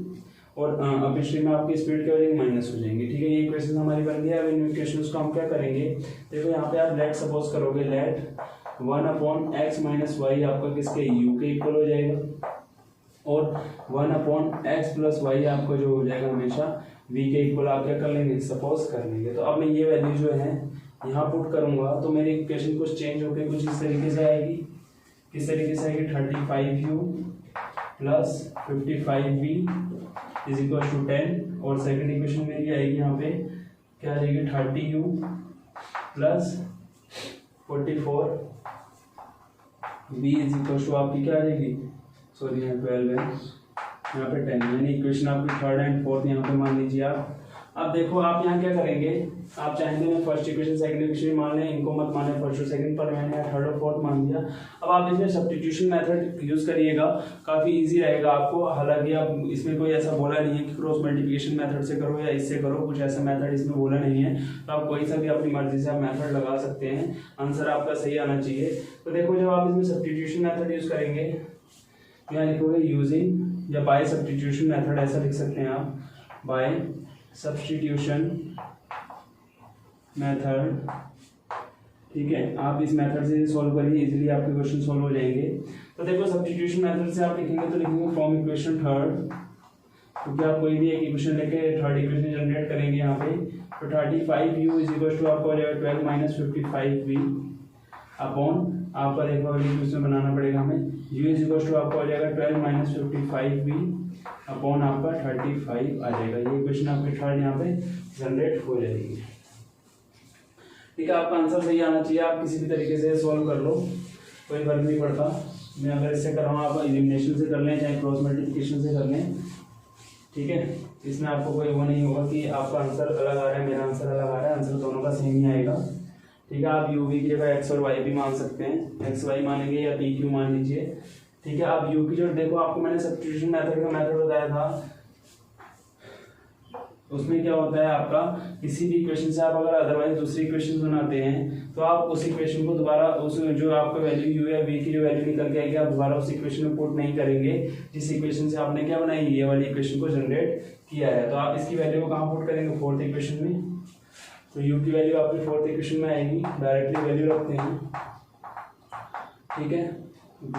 और अप स्ट्रीम में आपकी स्पीड क्या हो जाएगी, माइनस हो जाएंगी। ठीक है, ये इक्वेशन हमारी बन गई। अब इन इक्वेशंस को हम क्या करेंगे, देखो यहाँ पे आप लेट सपोज करोगे, लेट 1 अपॉन x - y आपका किसके, u के इक्वल हो जाएगा, और 1 अपॉन x + y आपका जो हो जाएगा हमेशा v के इक्वल आप क्या कर लेंगे, सपोज कर लेंगे। तो अब मैं ये वैल्यू जो है यहाँ पुट करूंगा, तो मेरी इक्वेशन कुछ चेंज होकर कुछ इस तरीके से आएगी। किस तरीके से आएगी, 35u plus 55v is equal to 10, और सेकंड इक्वेशन मेरी आएगी यहाँ पे क्या आ जाएगी, 30u plus 44v is equal to आपकी क्या आ जाएगी, सॉरी यहाँ 12 है, यहाँ पे 10, यानी इक्वेशन आपकी थर्ड एंड फोर्थ यहाँ पे मान लीजिए आप। अब देखो आप यहाँ क्या करेंगे, आप चाहेंगे मैं फर्स्ट इक्वेशन सेकंड इक्वेशन मान लें, इनको मत माने फर्स्ट और सेकंड, पर मैंने यहाँ थर्ड और फोर्थ मान दिया। अब आप इसमें सब्स्टिट्यूशन मेथड यूज करिएगा, काफी इजी रहेगा आपको। हालांकि आप इसमें कोई ऐसा बोला नहीं है कि क्रॉस मल्टीप्लिकेशन मेथड से करो या इससे करो, कुछ ऐसा मेथड इसमें बोला नहीं है। तो आप कोई सा भी अपनी मर्जी से आप मेथड लगा सकते हैं, आंसर आपका सही आना चाहिए। तो देखो जब आप इसमें सब्स्टिट्यूशन मेथड यूज करेंगे, यहाँ लिखोगे यूजिंग या बाय सब्स्टिट्यूशन मेथड, ऐसा लिख सकते हैं आप, बाय सब्स्टिट्यूशन मेथड। ठीक है, आप इस मेथड से सॉल्व करिए, इजीली आपके क्वेश्चन सॉल्व हो जाएंगे। तो देखो सब्स्टिट्यूशन मेथड से आप लिखेंगे तो लिखेंगे फ्रॉम इक्वेशन थर्ड, क्योंकि आप कोई भी एक इक्वेशन लेके थर्ड इक्वेशन जनरेट करेंगे यहाँ पे। तो 35u इज इक्वल टू आपका हो जाएगा 12 माइनस 55v अपॉन आपका देखो इसमें बनाना पड़ेगा हमें, u इज इक्वल टू आपका हो जाएगा 12 माइनस 55v अपॉन आपका 35 आ जाएगा। ये इक्वेशन आपके थर्ड यहाँ पे जनरेट हो जाएगी। ठीक है, आपका आंसर सही आना चाहिए। आप किसी भी तरीके से सॉल्व कर लो, कोई फर्क नहीं पड़ता। मैं अगर इससे कर रहा हूँ, आप एलिमिनेशन से कर लें चाहे क्रॉस मल्टीप्लिकेशन से कर लें। ठीक है, इसमें आपको कोई वो नहीं होगा कि आपका आंसर अलग आ रहा है, मेरा आंसर अलग आ रहा है, आंसर दोनों का सेम ही आएगा। ठीक है, आप यू वी की जगह एक्स और वाई भी मान सकते हैं, एक्स वाई मानेंगे या पी क्यू मान लीजिए। ठीक है, आप यू की जो देखो, आपको मैंने सब्स्टिट्यूशन मेथड का मेथड बताया था, उसमें क्या होता है आपका किसी भी इक्वेशन से आप अगर अदरवाइज दूसरी इक्वेशन बनाते हैं तो आप उस इक्वेशन को दोबारा उस जो आपका वैल्यू यू या वी की जो वैल्यू निकल के आएगी आप दोबारा उस इक्वेशन में पुट नहीं करेंगे जिस इक्वेशन से आपने क्या बनाई, ये वाली इक्वेशन को जनरेट किया है। तो आप इसकी वैल्यू को कहाँ पुट करेंगे, फोर्थ इक्वेशन में। तो यू की वैल्यू आपकी फोर्थ इक्वेशन में आएगी, डायरेक्टली वैल्यू रखते हैं। ठीक है, v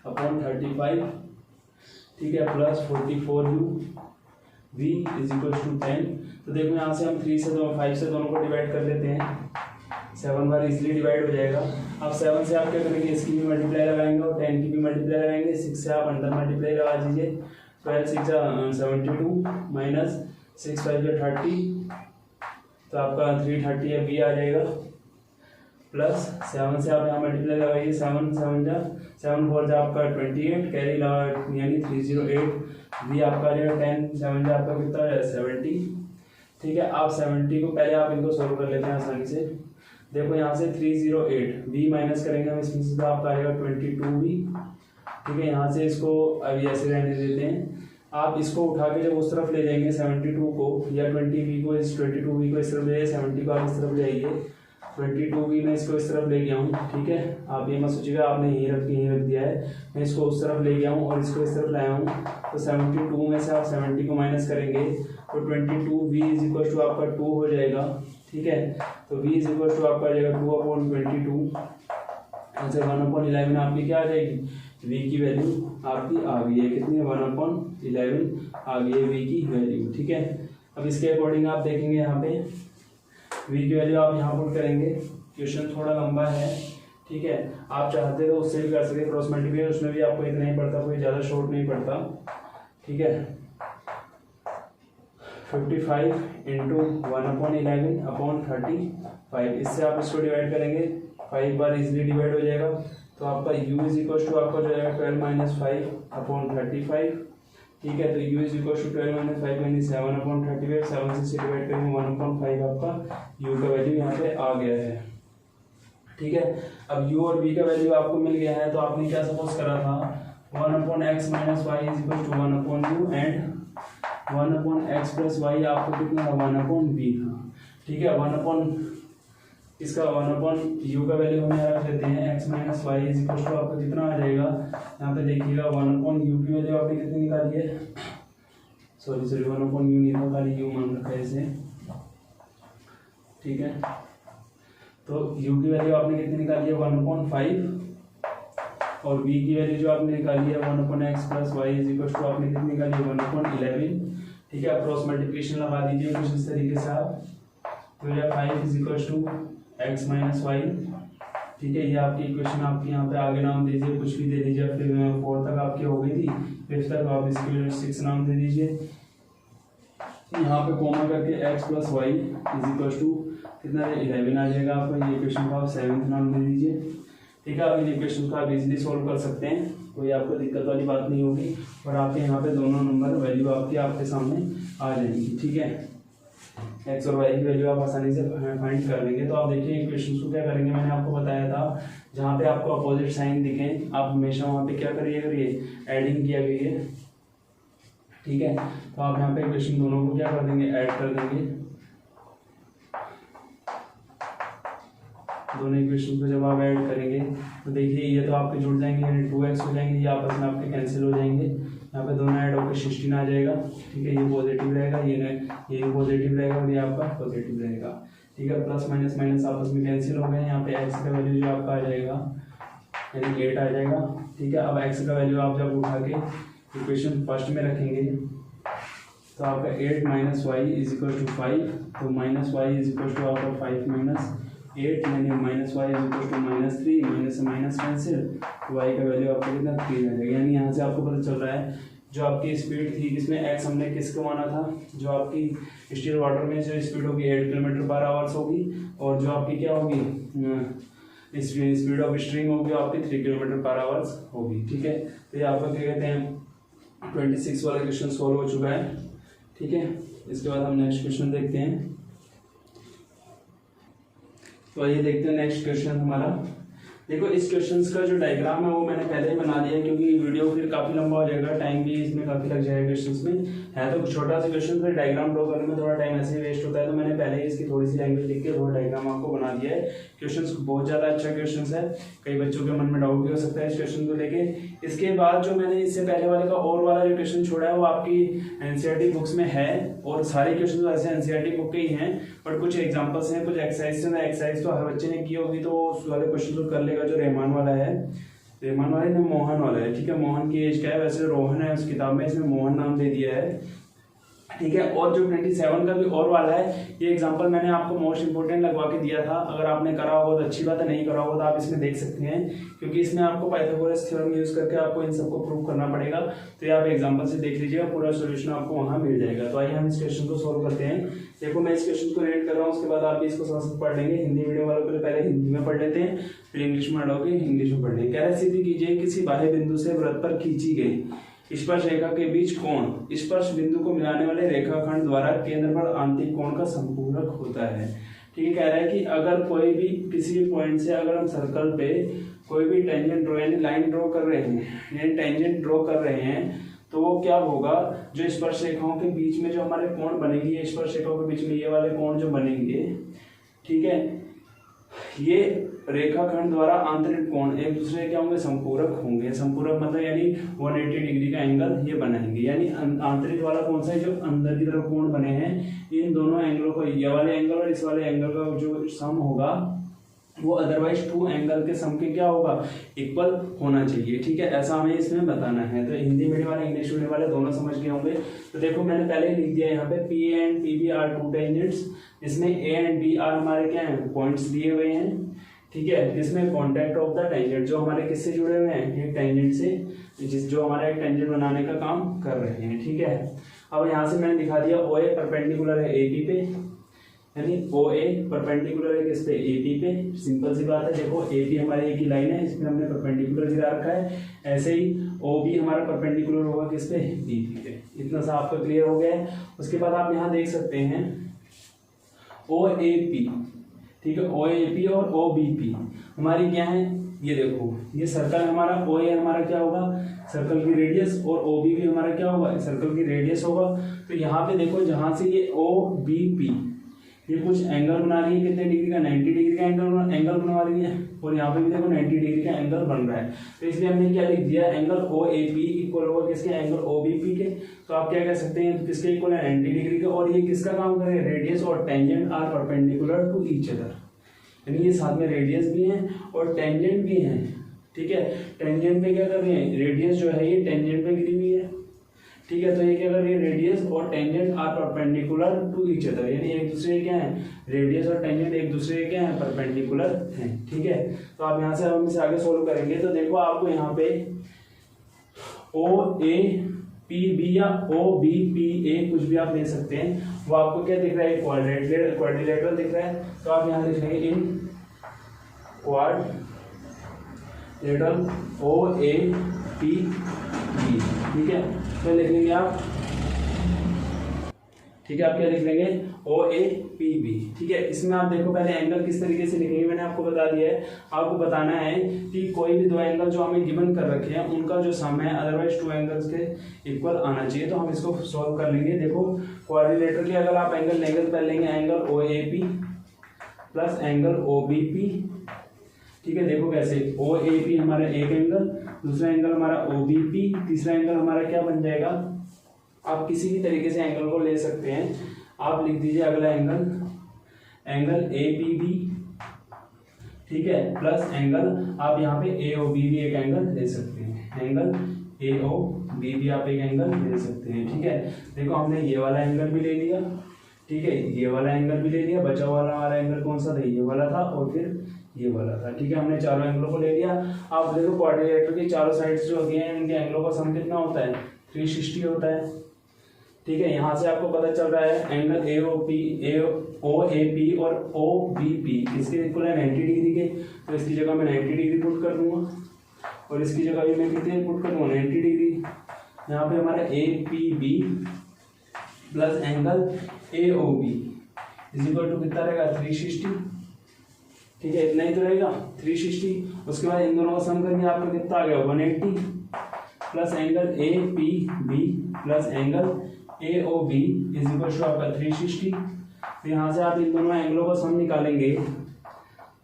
अपॉन 35, ठीक है, plus 44u v is equal to 10। तो देखो यहाँ से हम 3 से 5 से दोनों को डिवाइड कर लेते हैं, 7 बार इजिली डिवाइड हो जाएगा। अब 7 से आप क्या करेंगे, इसकी भी मल्टीप्लाई लगाएंगे और 10 की भी मल्टीप्लाई लगाएंगे। 6 से आप अंडर मल्टीप्लाई लगा दीजिए, 12 6 72 माइनस 6 5 30, तो आपका 330 है, v आ जाएगा। प्लस 7 से आप यहाँ मल्टीप्लाई लगाइए, 7 4 आपका 28, कैरी लगा यानी 308, v आपका आ जाएगा 10, 7 आपका कितना है 70। ठीक है, आप 70 को पहले आप इनको सोल्व कर लेते हैं आसानी से। देखो यहाँ से 308 v माइनस करेंगे हम इसमें से, तो आपका आएगा 22v। ठीक है, यहाँ से इसको अभी ऐसे रहने देते हैं। आप इसको उठा के जब उस तरफ ले जाएंगे 72 को या 20v को, इस 22v को इस तरफ ले जाइए, 70 को आप इस तरफ ले आइए, 22v में इसको इस तरफ ले गया हूँ। ठीक है, आप ये मत सोचिएगा आपने यहीं रख दिया है, मैं इसको उस तरफ ले गया हूँ और इसको इस तरफ लाया हूँ। तो 72 में से आप 70 को माइनस करेंगे तो 22v इज इक्वल टू आपका 2 हो जाएगा। ठीक है, तो v इज इक्वल टू आपका आ जाएगा 2/22, आंसर 1/11 आपकी क्या आ जाएगी, v की वैल्यू आपकी आ गई है, कितनी है 1/11 आ गई है v की वैल्यू। ठीक है, अब इसके अकॉर्डिंग आप देखेंगे यहाँ पे v की वैल्यू आप यहाँ पुट करेंगे। क्वेश्चन थोड़ा लंबा है, ठीक है, आप चाहते तो उससे भी कर सकते, क्रॉस मल्टीप्लिकेशन उसमें भी आपको इतना ही पड़ता, कोई ज़्यादा शॉर्ट नहीं पड़ता। ठीक है, 55 इंटू 1/11/35, इससे आप इसको डिवाइड करेंगे, 5 बार इजिली डिवाइड हो जाएगा। तो आपका u इज इक्वल टू आपका जो है 12 - 5/35। ठीक है, तो u इज इक्वल टू 12 - 5 यानी 7/35, 7 से डिवाइड करेंगे 1/5 आपका u का वैल्यू यहाँ पे आ गया है। ठीक है, अब u और v का वैल्यू आपको मिल गया है, तो आपने क्या सपोज करा था 1/x - y is equal to 1/u and 1/x + y आपको कितना था 1/v था। ठीक है, 1/u का वैल्यू हम यहाँ रख लेते हैं, x - y is equal to आपको कितना आ जाएगा, यहाँ पे देखिएगा 1/u की वैल्यू आपने कितनी निकाली है, सॉरी 1/u नहीं था, खाली u मान रखा है इसे। ठीक है, तो u की वैल्यू आपने कितनी निकाली है 1/5 और v की वैल्यू जो आपने निकाली है 1/x + y is equal to आपने कितनी निकाली है 1/11। ठीक है, क्रॉस मल्टीप्लिकेशन लगा दीजिए कुछ इस तरीके से आप, तो यह 5 is equal to x - y। ठीक है, ये आपकी इक्वेशन आपकी यहाँ पे आगे नाम दीजिए, कुछ भी दे दीजिए, फिर 4 तक आपकी हो गई थी, 5 तक आप इसके 6 नाम दे दीजिए। यहाँ पे कॉमा करके x + y is equal to कितना है 11 आ जाएगा आपका, ये इक्वेशन को आप 7th नाम दे दीजिए। ठीक है, आप इन इक्वेशन को आप इजीली सोल्व कर सकते हैं, कोई आपको दिक्कत वाली बात नहीं होगी और आपके यहाँ पे दोनों नंबर वैल्यू आपके सामने आ जाएंगी। ठीक है, एक्स और वाई की वैल्यू आप आसानी से फाइंड कर लेंगे। तो आप देखिए इक्वेशन को क्या करेंगे, मैंने आपको बताया था जहाँ पे आपको अपोजिट साइन दिखे आप हमेशा वहाँ पे क्या करिए एडिंग किया करिए। ठीक है, तो आप यहाँ पे इक्वेशन दोनों को क्या कर देंगे, ऐड कर देंगे। दोनों इक्वेशन को जब आप ऐड करेंगे तो देखिए ये तो आपके जुड़ जाएंगे यानी 2x हो जाएंगे, ये आपस में आपके कैंसिल हो जाएंगे, यहाँ पे दोनों ऐड होकर 16 आ जाएगा। ठीक है, ये पॉजिटिव रहेगा, ये पॉजिटिव रहेगा और ये आपका पॉजिटिव रहेगा। ठीक है, प्लस माइनस माइनस आपस में कैंसिल हो गए, यहाँ पे x का वैल्यू जो आपका आ जाएगा यानी 8 आ जाएगा। ठीक है, अब x का वैल्यू आप जब उठा के इक्वेशन फर्स्ट में रखेंगे तो आपका 8 - y इज इक्वल टू 5, तो -y इज इक्वल टू आपका 5 - 8 यानी -y is equal to -3, minus से माइनस कैंसिल, y का वैल्यू आपको कितना 3 आ जाएगा। यानी यहाँ से आपको पता चल रहा है जो आपकी स्पीड थी किसमें एक्स हमने किसको माना था, जो आपकी स्टिल वाटर में जो स्पीड होगी 8 किलोमीटर/आवर्स होगी, और जो आपकी क्या होगी स्पीड ऑफ स्ट्रिंग होगी आपकी 3 किलोमीटर/आवर्स होगी। ठीक है, तो ये आपका क्या कहते हैं 26 वाला क्वेश्चन सॉल्व हो चुका है। ठीक है, इसके बाद हम नेक्स्ट क्वेश्चन देखते हैं। तो आइए देखते हैं नेक्स्ट क्वेश्चन हमारा। देखो इस क्वेश्चन का जो डायग्राम है वो मैंने पहले ही बना दिया है, क्योंकि वीडियो फिर काफी लंबा हो जाएगा, टाइम भी इसमें काफी लग जाएगा। क्वेश्चंस में है तो छोटा सा क्वेश्चन, फिर डायग्राम ड्रॉ करने में थोड़ा टाइम ऐसे ही वेस्ट होता है, तो मैंने पहले ही इसकी थोड़ी सी लैंग्वेज लिख के थोड़ा डायग्राम आपको बना दिया है। क्वेश्चन बहुत ज्यादा अच्छा क्वेश्चन है, कई बच्चों के मन में डाउट भी हो सकता है इस क्वेश्चन को लेके। इसके बाद जो मैंने इससे पहले वाले का और वाला जो क्वेश्चन छोड़ा है वो आपकी एनसीईआरटी बुक्स में है, और सारे क्वेश्चन वैसे एनसीईआरटी बुक के ही हैं, बट कुछ एग्जांपल्स हैं, कुछ एक्सरसाइज तो हर बच्चे ने की होगी, तो उस वाले क्वेश्चन को कर लेगा। जो रहमान वाला है, रहमान वाले ने मोहन वाला है। ठीक है, मोहन की एज क्या है, वैसे रोहन है उस किताब में, इसमें मोहन नाम दे दिया है। ठीक है, और जो 27 का भी और वाला है, ये एग्जांपल मैंने आपको मोस्ट इंपोर्टेंट लगवा के दिया था। अगर आपने करा हो तो अच्छी बात है, नहीं करा हो तो आप इसमें देख सकते हैं, क्योंकि इसमें आपको पाइथागोरस थ्योरम यूज करके आपको इन सबको प्रूव करना पड़ेगा। तो ये आप एग्जांपल से देख लीजिएगा, पूरा सोल्यूशन आपको वहां मिल जाएगा। तो आइए हम इस क्वेश्चन को सोल्व करते हैं। देखो मैं इस क्वेश्चन को रीड कर रहा हूँ, उसके बाद आप इसको संस्कृत पढ़ लेंगे। हिंदी मीडियम वालों के लिए पहले हिंदी में पढ़ लेते हैं, फिर इंग्लिश में पढ़ोगे, इंग्लिश में पढ़ लेंगे। कह रहे सिद्धि कीजिए, किसी बाह्य बिंदु से वृत्त पर खींची गई स्पर्श रेखा के बीच कोण स्पर्श बिंदु को मिलाने वाले रेखाखंड द्वारा केंद्र पर आंतरिक कोण का संपूरक होता है। ठीक है, कह रहा है कि अगर कोई भी किसी पॉइंट से अगर हम सर्कल पे कोई भी टेंजेंट ड्रॉ यानी लाइन ड्रॉ कर रहे हैं, यानी टेंजेंट ड्रॉ कर रहे हैं, तो वो क्या होगा, जो स्पर्श रेखाओं के बीच में जो हमारे कोण बनेंगे, स्पर्श रेखाओं के बीच में ये वाले कोण जो बनेंगे, ठीक है, ये रेखाखंड द्वारा आंतरिक कोण एक दूसरे क्या होंगे, संपूरक होंगे। संपूरक मतलब यानी 180 डिग्री का एंगल ये बनाएंगे। यानी आंतरिक वाला कौन सा है, जो अंदर की तरफ कोण बने हैं, इन दोनों एंगलों को, ये वाले एंगल और इस वाले एंगल का जो सम होगा वो अदरवाइज 2 एंगल के सम के क्या होगा, इक्वल होना चाहिए। ठीक है, ऐसा हमें इसमें बताना है। तो हिंदी मीडियम वाले इंग्लिश मीडियम वाले दोनों समझ गए होंगे। तो देखो मैंने पहले ही लिख दिया यहाँ पे P and P B are 2 tangents, इसमें ए एंड बी आर हमारे क्या है, पॉइंट्स दिए हुए हैं। ठीक है, इसमें कॉन्टैक्ट ऑफ द टेंजेंट जो हमारे किससे जुड़े हुए हैं, एक टेंजेंट से, जो हमारा एक टेंजेंट बनाने का काम कर रहे हैं। ठीक है, अब यहाँ से मैंने दिखा दिया ओ ए परपेंडिकुलर है ए बी पे, यानी ओ ए परपेंडिकुलर है किस पे, ए बी पे। सिंपल सी बात है, देखो ए बी हमारे एक ही लाइन है, इसमें हमने परपेंडिकुलर गिरा रखा है। ऐसे ही ओ बी हमारा परपेंडिकुलर होगा किस पे, बी पे। इतना सा आपका क्लियर हो गया है। उसके बाद आप यहाँ देख सकते हैं ओ ए पी, ठीक है, ओ ए पी और ओ बी पी हमारी क्या है, ये देखो ये सर्कल हमारा ओ ए हमारा क्या होगा, सर्कल की रेडियस, और ओ बी भी हमारा क्या होगा, सर्कल की रेडियस होगा। तो यहाँ पे देखो जहां से ये ओ बी पी ये कुछ एंगल बना रही है, कितने डिग्री का, 90 डिग्री का एंगल बनवा रही है, और यहाँ पे भी देखो 90 डिग्री का एंगल बन रहा है। तो इसलिए हमने क्या लिख दिया, angle O A P equal होगा किसके, एंगल ओ बी पी के। तो आप क्या कह सकते हैं, किसके इक्वल है, 90 डिग्री का। और ये किसका काम करे, रेडियस और tangent are perpendicular to each other, यानी ये साथ में रेडियस भी है और टेंजेंट भी है। ठीक है, टेंजेंट पे क्या कर रहे हैं, रेडियस जो है ये टेंजेंट पे गिरी हुई है। ठीक है, तो ये क्या कर रही है, रेडियस और tangent are perpendicular to each other, यानी एक दूसरे क्या है, रेडियस और टेंजेंट एक दूसरे क्या है, परपेंडिकुलर हैं। ठीक है, तो आप यहाँ से हम इसे आगे सोल्व करेंगे। तो देखो आपको यहाँ पे ओ ए पी बी या ओ बी पी ए कुछ भी आप ले सकते हैं, वो आपको क्या दिख रहा है, क्वाड्रिलेटरल दिख रहा है। तो आप यहाँ लिख लेंगे in quadrilateral O A P B. ठीक है, तो लिख लेंगे आप, ठीक है, आप क्या लिख लेंगे, ओ ए पी बी। ठीक है, इसमें आप देखो पहले एंगल किस तरीके से लिखेंगे, मैंने आपको बता दिया है। आपको बताना है कि कोई भी 2 एंगल जो हमें गिवन कर रखे हैं उनका जो सम है अदरवाइज 2 एंगल्स के इक्वल आना चाहिए। तो हम इसको सॉल्व कर लेंगे। देखो क्वाड्रिलेटरल के अगर आप एंगल लेंगे तो पहले लेंगे angle O A P plus angle O B P. ठीक है, देखो कैसे, ओ ए पी हमारा एक एंगल, दूसरा एंगल हमारा ओ बी पी, तीसरा एंगल हमारा क्या बन जाएगा, आप किसी भी तरीके से एंगल को ले सकते हैं। आप लिख दीजिए अगला angle, angle A P B, ठीक है, प्लस एंगल आप यहाँ पे ए ओ बी भी एक एंगल ले सकते हैं, एंगल ए ओ बी भी आप एक एंगल ले सकते हैं। ठीक है, देखो हमने ये वाला एंगल भी ले लिया, ठीक है, ये वाला एंगल भी ले लिया, बचा वाला हमारा एंगल कौन सा था, ये वाला था, और फिर ये वाला था। ठीक है, हमने चारों एंगलों को ले लिया। आप देखो क्वाड्रिलेटरल की चारों साइड्स जो होती हैं इनके एंगलों का सम कितना होता है, 360 होता है। ठीक है, यहाँ से आपको पता चल रहा है एंगल OAP और OBP इसके इक्वल है 90 डिग्री के, तो इसकी जगह मैं 90 डिग्री पुट कर दूंगा और इसकी जगह भी मैं कितने पुट कर दूंगा 90 डिग्री। यहाँ पे हमारा APB plus angle AOB is equal to कितना रहेगा 360। ठीक है, इतना ही तो रहेगा 360। उसके बाद इन दोनों का सम करेंगे आपका कितना आ गया 180 plus angle APB plus angle AOB is equal to आपका 360। तो यहाँ से आप इन दोनों एंगलों का सम निकालेंगे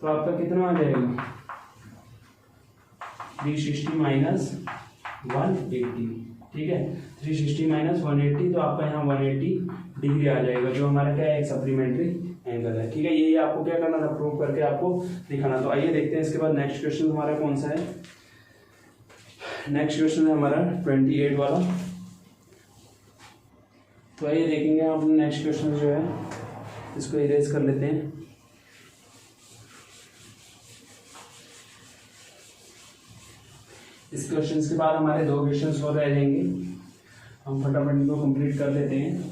तो आपका कितना आ जाएगा 360 माइनस 180। ठीक है, 360 माइनस 180 तो आपका यहाँ 180 डिग्री आ जाएगा, जो हमारा क्या है एक सप्लीमेंट्री एंगल है। ठीक है, यही आपको क्या करना था प्रूव करके आपको दिखाना। तो आइए देखते हैं इसके बाद नेक्स्ट क्वेश्चन हमारा कौन सा है। नेक्स्ट क्वेश्चन है हमारा 28 वाला। तो आइए देखेंगे आप नेक्स्ट क्वेश्चन जो है इसको इरेज कर लेते हैं। इस क्वेश्चन के बाद हमारे 2 क्वेश्चन और रह जाएंगे, हम फटाफट इनको कंप्लीट कर लेते हैं।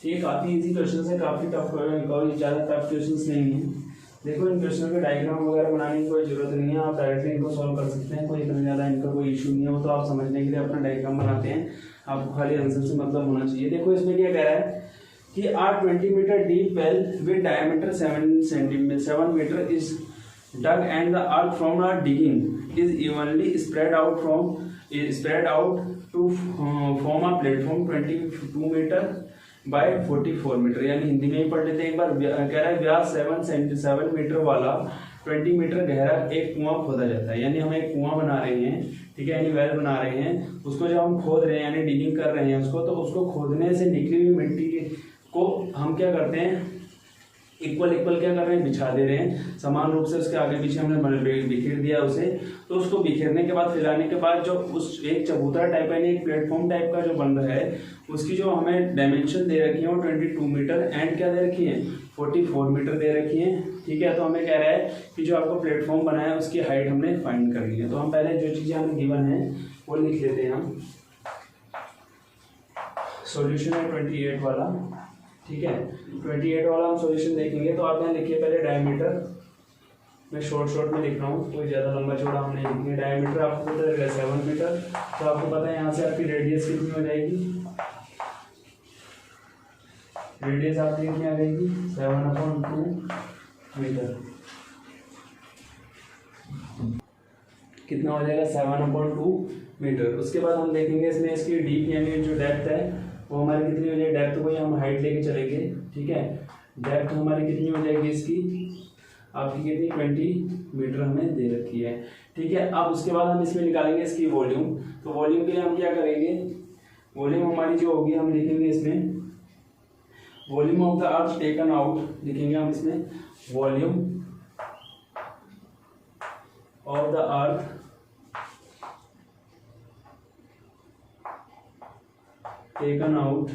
ये काफ़ी इजी क्वेश्चन है, काफ़ी टफ, कोई ज़्यादा टफ क्वेश्चन नहीं है। देखो इन क्वेश्चन के डायग्राम वगैरह बनाने की कोई जरूरत नहीं है, आप डायरेक्टली इनको सॉल्व कर सकते हैं, कोई इतना ज़्यादा इनका कोई इशू नहीं है। वो तो आप समझने के लिए अपना डायग्राम बनाते हैं, आपको खाली आंसर से मतलब होना चाहिए। देखो इसमें क्या कह रहा है कि 20 metre deep well with diameter 7 metre is dug and the earth from the digging is evenly spread out to form a platform 22 metre by 44 metre. यानी हिंदी में ही पढ़ लेते हैं एक बार। कह रहा है व्यास 7 मीटर वाला 20 मीटर गहरा एक कुआं खोदा जाता है। यानी हम एक कुआं बना रहे हैं, ठीक है, यानी वेल बना रहे हैं, उसको जब हम खोद रहे हैं यानी डिगिंग कर रहे हैं उसको, तो उसको खोदने से निकली हुई मिट्टी को हम क्या करते हैं इक्वल क्या कर रहे हैं बिछा दे रहे हैं समान रूप से, उसके आगे पीछे हमने बिखेर दिया उसे। तो उसको बिखेरने के बाद फैलाने के बाद जो उस एक चबूतरा टाइप यानी एक प्लेटफॉर्म टाइप का जो बन रहा है उसकी जो हमें डायमेंशन दे रखी है वो 22 मीटर एंड क्या दे रखी है 44 मीटर दे रखी है। ठीक है, तो हमें कह रहा है कि जो आपको प्लेटफॉर्म बनाया है उसकी हाइट हमने फाइंड करनी है। तो हम पहले जो चीज़ें हमें गिवन है वो लिख लेते हैं। हम सॉल्यूशन है 28 वाला। ठीक है, 28 वाला हम सॉल्यूशन देखेंगे। तो आप यहाँ लिखिए पहले डायमीटर, मैं शॉर्ट में लिख रहा हूँ, कोई ज़्यादा लंबा चौड़ा हम नहीं लिखेंगे। डायमीटर आपको पता है 7 मीटर, तो आपको पता है यहाँ से आपकी रेडियस कितनी हो जाएगी, रेडियस आपकी कितनी आ जाएगी 7/2 मीटर। कितना हो जाएगा 7/2 मीटर। उसके बाद हम देखेंगे इसमें इसकी डीप यानी जो डेप्थ है वो हमारी कितनी हो जाएगी, डेप्थ को ही हम हाइट लेके चलेंगे। ठीक है, डेप्थ हमारी कितनी हो जाएगी इसकी आपकी कितनी 20 मीटर हमें दे रखी है। ठीक है, अब उसके बाद हम इसमें निकालेंगे इसकी वॉल्यूम। तो वॉल्यूम के लिए हम क्या करेंगे, वॉल्यूम हमारी जो होगी हम लिखेंगे इसमें volume of the earth taken out, लिखेंगे हम इसमें volume of the earth taken out.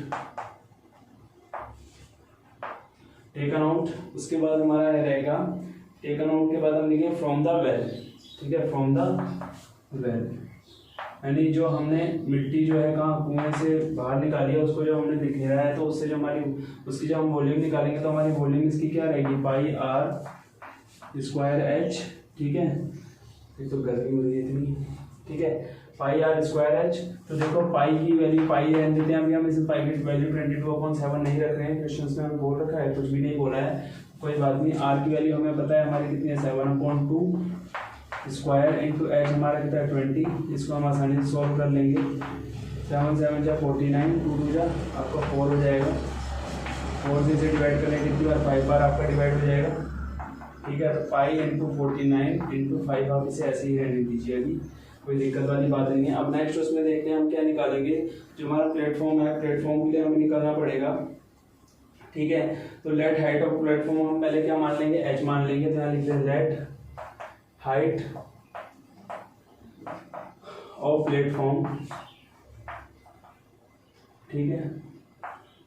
उसके बाद हमारा रहेगा टेकन आउट के बाद हम लिखेंगे फ्रॉम द वेल। ठीक है, फ्रॉम द वेल यानी जो हमने मिट्टी जो है कहाँ कुएं से बाहर निकाली है उसको जो हमने बिखेरा है, तो उससे जो हमारी उसकी जो हम वॉल्यूम निकालेंगे तो हमारी वॉल्यूम इसकी क्या रहेगी πr²h। ठीक है, ये तो गर्मी हो रही है इतनी। ठीक है, πr²h। तो देखो पाई की वैल्यू पाई रहने देते हैं, अभी हम इसे पाई की वैल्यू 22/7 नहीं रख रहे हैं, क्वेश्चन में हमें बोल रखा है, कुछ भी नहीं बोला है, कोई बात नहीं। आर की वैल्यू हमें पता है हमारी कितनी है 7/2 स्क्वायर इंटू एच हमारा कितना है 20। इसको हम आसानी से सॉल्व कर लेंगे। 7×7 = 49, 2×2 आपका 4 हो जाएगा। 4 से इसे डिवाइड करें कितनी बार 5 बार आपका डिवाइड हो जाएगा। ठीक है, तो पाई इंटू 49 इंटू 5 आप इसे ऐसे ही रहने दीजिए, अभी कोई दिक्कत वाली बात नहीं है। अब नेक्स्ट उसमें देखते हैं हम क्या निकालेंगे, जो हमारा प्लेटफॉर्म है प्लेटफॉर्म के लिए हमें निकालना पड़ेगा। ठीक है, तो लेट हाइट ऑफ प्लेटफॉर्म हम पहले क्या मान लेंगे एच मान लेंगे। तो यहाँ लिखते हैं लेट हाइट ऑफ प्लेटफॉर्म। ठीक है,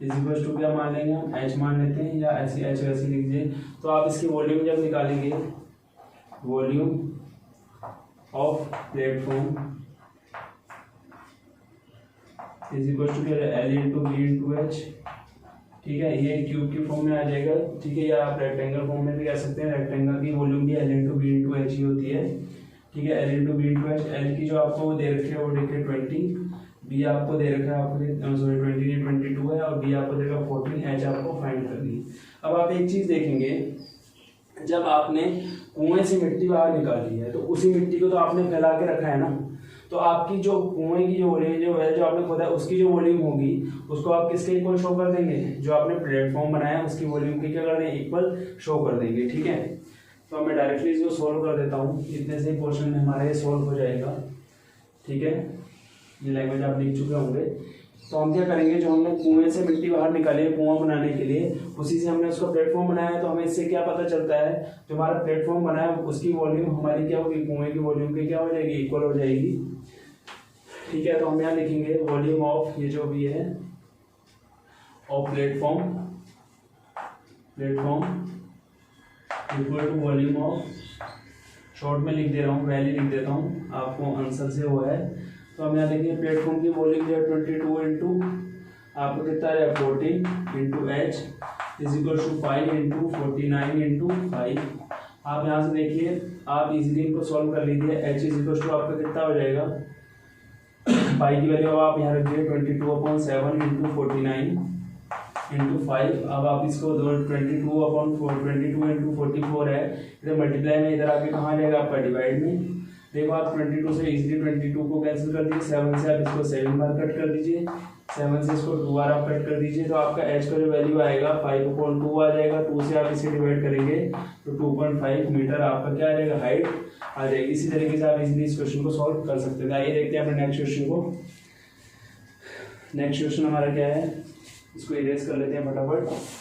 इज इक्वल टू क्या मान लेंगे हम एच मान लेते हैं, या ऐसी एच वैसी लिख दीजिए। तो आप इसकी वॉल्यूम जब निकालेंगे volume of platform is equal to क्या L into B into H, ठीक है, ये क्यूब के फॉर्म में आ जाएगा, ठीक है, या आप रेक्टेंगल फॉर्म में भी कह सकते हैं, रेक्टेंगल की वॉल्यूम भी L into B into H ही होती है, ठीक है, L into B into H, L की जो आपको दे रखी है वो देखिए 20, बी आपको दे रखा है आपको सॉरी 20 22 है, और बी आपको देगा 14, एच आपको फाइंड करनी है। अब आप एक चीज़ देखेंगे, जब आपने कुएं से मिट्टी बाहर निकाली है तो उसी मिट्टी को तो आपने फैला के रखा है ना, तो आपकी जो कुएं की जो वॉल्यूम जो आपने खोदा है उसकी जो वॉल्यूम होगी उसको आप किसके इक्वल शो कर देंगे, जो आपने प्लेटफॉर्म बनाया है उसकी वॉल्यूम के क्या कर देंगे, इक्वल शो कर देंगे, ठीक है। तो मैं डायरेक्टली इसको सोल्व कर देता हूँ, इतने से पोर्शन में हमारा ये सोल्व हो जाएगा, ठीक है, ये लैंग्वेज आप लिख चुके होंगे। तो हम क्या करेंगे, जो हमने कुएं से मिट्टी बाहर निकाली है कुआं बनाने के लिए, उसी से हमने उसका प्लेटफॉर्म बनाया है, तो हमें इससे क्या पता चलता है, जो हमारा प्लेटफॉर्म बना है उसकी वॉल्यूम हमारी क्या होगी, कुएं की वॉल्यूम की क्या हो जाएगी, इक्वल हो जाएगी, ठीक है। तो हम यहाँ लिखेंगे वॉल्यूम ऑफ ये जो भी है of platform equal to volume of, short में लिख दे रहा हूँ, वैल्यू लिख देता हूँ, आपको आंसर से वो है। तो हम यहाँ देखिए प्लेटफॉर्म की वॉल्यूम जो है 22 इंटू आपको कितना है 14 into H is equal to 5 into 49 into 5। आप यहाँ से देखिए, आप इजीली इनको सॉल्व कर लीजिए, एच इज इक्वल टू आपका कितना हो जाएगा, पाई की वैल्यू आप यहाँ रखिए 22/7 इंटू 49 इंटू 5। अब आप इसको 22 इंटू 44 है, इधर मल्टीप्लाई में, इधर आपके कहाँ जाएगा आपका डिवाइड में। देखो आप 22 से इजीली 22 को कैंसिल कर दीजिए, 7 से आप इसको 7 बार कट कर दीजिए, 7 से इसको 2 बार आप कट कर दीजिए, तो आपका एच का जो वैल्यू आएगा 5/2 आ जाएगा। 2 से आप इसे डिवाइड करेंगे तो 2.5 मीटर आपका क्या आ जाएगा, हाइट आ जाएगी। इसी तरीके से आप इजीली इस क्वेश्चन को सॉल्व कर सकते हैं। आइए देखते हैं अपने नेक्स्ट क्वेश्चन को। नेक्स्ट क्वेश्चन हमारा क्या है, इसको इरेज कर लेते हैं फटाफट।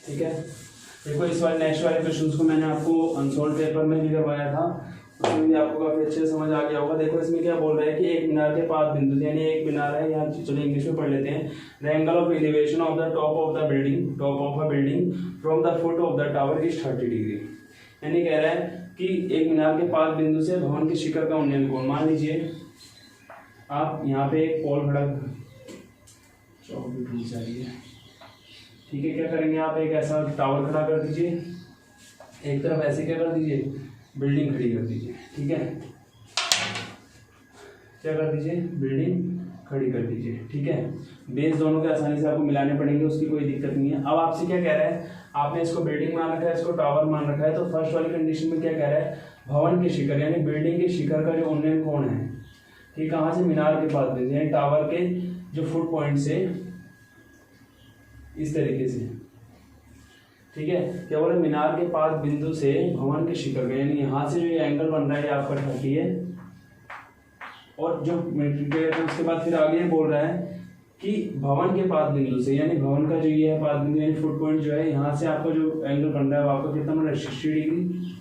ठीक है, देखो इस वाले नेक्स्ट वाले क्वेश्चंस को मैंने आपको अनसोल्व पेपर में भी करवाया था, उसमें भी आपको काफी अच्छे से समझ आ गया होगा। देखो इसमें क्या बोल रहा है कि एक मीनार के 5 बिंदु, यानी एक मीनार है, यहाँ चलिए इंग्लिश में पढ़ लेते हैं। The angle of elevation of the top of a building from the foot of the tower is 30 degree. यानी कह रहा है कि एक मीनार के 5 बिंदु से भवन के शिखर का उन्नयन कोण, मान लीजिए आप यहाँ पे एक पोल खड़ा चाहिए, ठीक है, क्या करेंगे आप एक ऐसा टावर खड़ा कर दीजिए, एक तरफ ऐसे क्या कर दीजिए, बिल्डिंग खड़ी कर दीजिए, ठीक है, क्या कर दीजिए, बिल्डिंग खड़ी कर दीजिए, ठीक है। बेस दोनों के आसानी से आपको मिलाने पड़ेंगे, उसकी कोई दिक्कत नहीं है। अब आपसे क्या कह रहा है, आपने इसको बिल्डिंग मान रखा है, इसको टावर मान रखा है, तो फर्स्ट वाली कंडीशन में क्या कह रहा है, भवन के शिखर यानी बिल्डिंग के शिखर का जो उन्नयन कोण है, ठीक, कहाँ से, मीनार के पास बिंदु यानी टावर के जो फुट पॉइंट से इस तरीके से, ठीक है, क्या बोले, मीनार के 5 बिंदु से भवन के शिखर का, यानी यहाँ से जो ये एंगल बन रहा है आपका 30 है, और जो मेट्रिक उसके बाद फिर आगे बोल रहा है कि भवन के 5 बिंदु से, यानी भवन का जो ये है 5 बिंदु यानी फुट पॉइंट जो है, यहाँ से आपका जो एंगल बन रहा है वो आपका कितना बन रहा है, 60 डिग्री।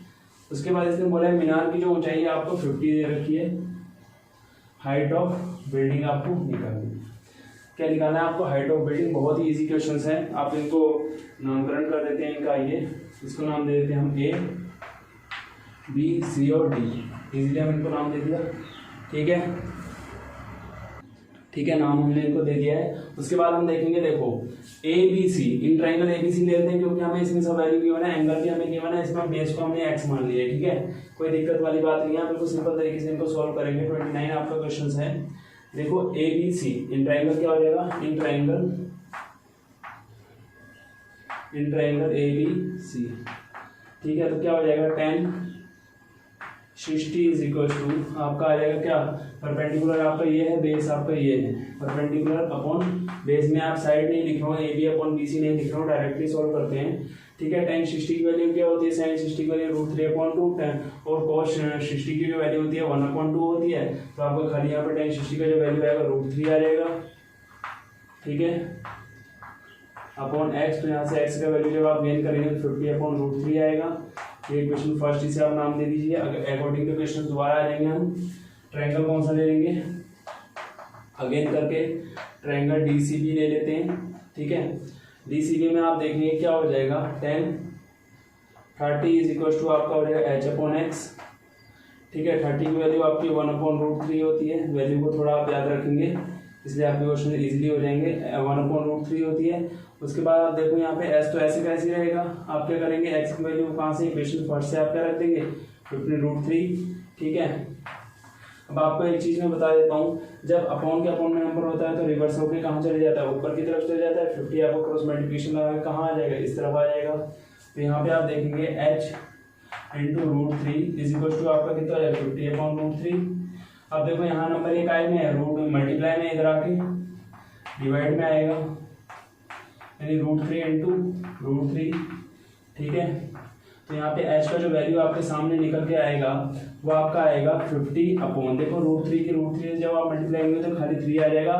उसके बाद इसने बोला है मीनार की जो ऊंचाई है आपको 50 दे रखी है, हाइट ऑफ बिल्डिंग आपको निकालनी है। क्या निकालना है आपको, हाइट ऑफ बिल्डिंग। बहुत ही इजी क्वेश्चंस हैं, आप इनको नामकरण कर देते हैं इनका। आइए इसको नाम दे देते हैं हम ए बी सी और डी, इजीली हम इनको नाम दे दिया, ठीक है, ठीक है, नाम हमने इनको दे दिया है। उसके बाद हम देखेंगे, देखो A B C, in triangle A B C लेते हैं क्योंकि हमें इसमें सब वैल्यू गिवन है, एंगल भी हमें गिवन है, इसमें बेस को हमने एक्स मान लिया है, ठीक है, कोई दिक्कत वाली बात नहीं है, बिल्कुल सिंपल तरीके से इनको सॉल्व करेंगे। 29 आपका क्वेश्चन है। देखो A B C, in triangle क्या हो जाएगा, इन ट्राइंगल ए बी सी, ठीक है, तो क्या हो जाएगा, 10 60 इज इक्वल टू आपका आ जाएगा क्या, परपेंडिकुलर आपका ये है, बेस आपका ये है, परपेंडिकुलर अपॉन बेस में आप साइड नहीं लिख रहा हूँ, A B upon B C नहीं लिख रहा हूँ, डायरेक्टली सॉल्व करते हैं, ठीक है। tan 60 की वैल्यू क्या होती है, sin 60 की वैल्यू √3/2 और cos 60 की जो वैल्यू होती है 1/2 होती है, तो आपको खाली यहाँ पे tan 60 का जो वैल्यू आएगा √3 आ जाएगा, ठीक है, अपॉन x, तो यहाँ से x का वैल्यू जब आप गेन करेंगे तो 50/√3 आएगा। ये क्वेश्चन फर्स्ट, इसे आप नाम दे दीजिए। अकॉर्डिंग टू क्वेश्चन दोबारा आ जाएंगे हम। ट्रायंगल कौन सा ले लेंगे, अगेन करके ट्रायंगल डीसीबी ले लेते हैं, ठीक है। डीसीबी में आप देखेंगे क्या हो जाएगा, 10 30 इज इक्वल टू आपका हो जाएगा एच अपॉन एक्स। ठीक है, 30 की वैल्यू आपकी 1/√3 होती है। वैल्यू को थोड़ा आप याद रखेंगे इसलिए आपके क्वेश्चन इजीली हो जाएंगे। 1/√3 होती है। उसके बाद आप देखो यहाँ पे एस तो ऐसे कैसे रहेगा, आप क्या करेंगे, एक्स की वैल्यू कहाँ से, इक्वेशन फर्स्ट से आप क्या रख देंगे 50√3। ठीक है, अब आपको एक चीज मैं बता देता हूँ, जब अपॉन के अपॉन में नंबर होता है तो रिवर्स होकर कहाँ चले जाता है, ऊपर की तरफ चले जाता है। 50 आपको क्रॉस मल्टीप्लिकेशन लगा के कहाँ आ जाएगा, इस तरफ आ जाएगा। तो यहाँ पे आप देखेंगे h into √3 is equal to आपका कितना हो जाएगा 50/√3। अब देखो यहाँ नंबर एक आए में है, रूट मल्टीप्लाई में इधर आके डिवाइड में आएगा, यानी √3 इंटू √3। ठीक है, तो यहाँ पे h का जो वैल्यू आपके सामने निकल के आएगा वो आपका आएगा 50 अपॉन, देखो √3 की √3 जब आप मल्टीप्लाई करेंगे तो खाली 3 आ जाएगा।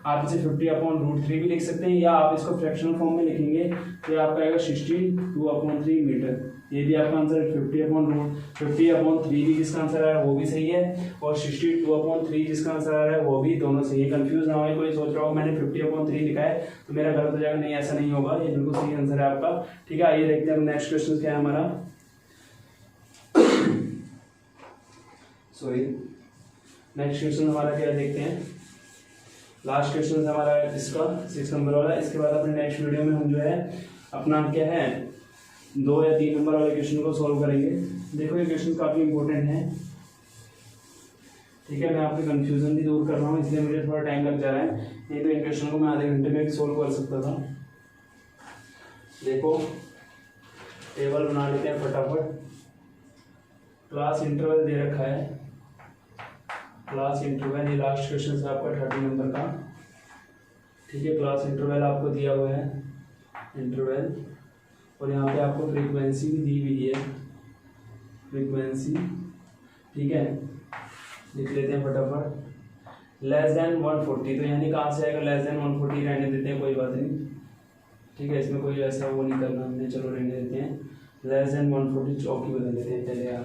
आप इसे 50/√3 भी लिख सकते हैं, या आप इसको फ्रैक्शनल फॉर्म में लिखेंगे तो आपका आएगा 62/3 मीटर। ये भी आपका आंसर है। 50/3 भी जिसका आंसर आ रहा है वो भी सही है, और 62/3 जिसका आंसर आ रहा है वो भी, दोनों सही है। कंफ्यूज ना हो, कोई सोच रहा हो मैंने 50/3 लिखा है तो मेरा गलत हो जाएगा, नहीं ऐसा नहीं होगा, ये बिल्कुल सही आंसर है आपका। ठीक है, आइए देखते हैं नेक्स्ट क्वेश्चन क्या है हमारा। सॉरी, नेक्स्ट क्वेश्चन हमारा क्या देखते हैं। लास्ट क्वेश्चन हमारा इसका 6 नंबर वाला। इसके बाद अपने नेक्स्ट वीडियो में हम जो है अपना क्या है 2 या 3 नंबर वाले क्वेश्चन को सॉल्व करेंगे। देखो ये क्वेश्चन काफी इंपॉर्टेंट है। ठीक है, मैं आपके कंफ्यूजन भी दूर कर रहा हूँ इसलिए मुझे थोड़ा टाइम लग जा रहा है, नहीं तो इन क्वेश्चन को मैं आधे घंटे में भी सोल्व कर सकता था। देखो टेबल बना लेते हैं फटाफट। क्लास इंटरवल दे रखा है, क्लास इंटरवल, ये लास्ट क्वेश्चन है आपका 30 नंबर का। ठीक है, क्लास इंटरवल आपको दिया हुआ है, इंटरवल, और यहाँ पे आपको फ्रीक्वेंसी भी दी हुई है, फ्रीक्वेंसी। ठीक है, लिख लेते हैं फटाफट। लेस देन 140, तो यानी कहाँ से आएगा, लेस देन 140 रहने देते हैं, कोई बात नहीं। ठीक है, इसमें कोई ऐसा वो नहीं करना हमने, चलो रहने देते हैं। लेस देन 140 चौकी बदल देते हैं पहले यार,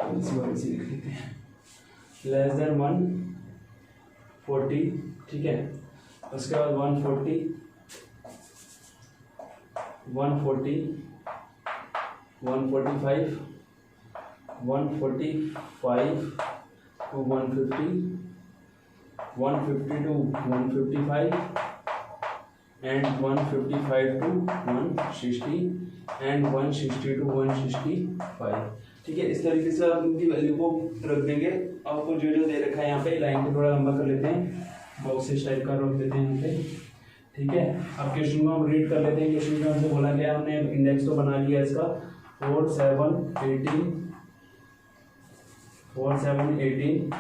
इसी लिख लेते हैं लेस देन 140। ठीक है, उसके बाद 140, 145, 145 to 150, 150 to 155 and 155 to 160 and 160 to 165। ठीक है, इस तरीके से आप उनकी वैल्यू को रख देंगे। आपको जो जो दे रखा है यहाँ पे लाइन को थोड़ा लंबा कर लेते हैं, बॉक्सेस टाइप का रख देते हैं यहाँ पे। ठीक है, अब क्वेश्चन को हम रीड कर लेते हैं। क्वेश्चन में हमसे बोला गया, हमने इंडेक्स तो बना लिया इसका 4 7 18 4 7 18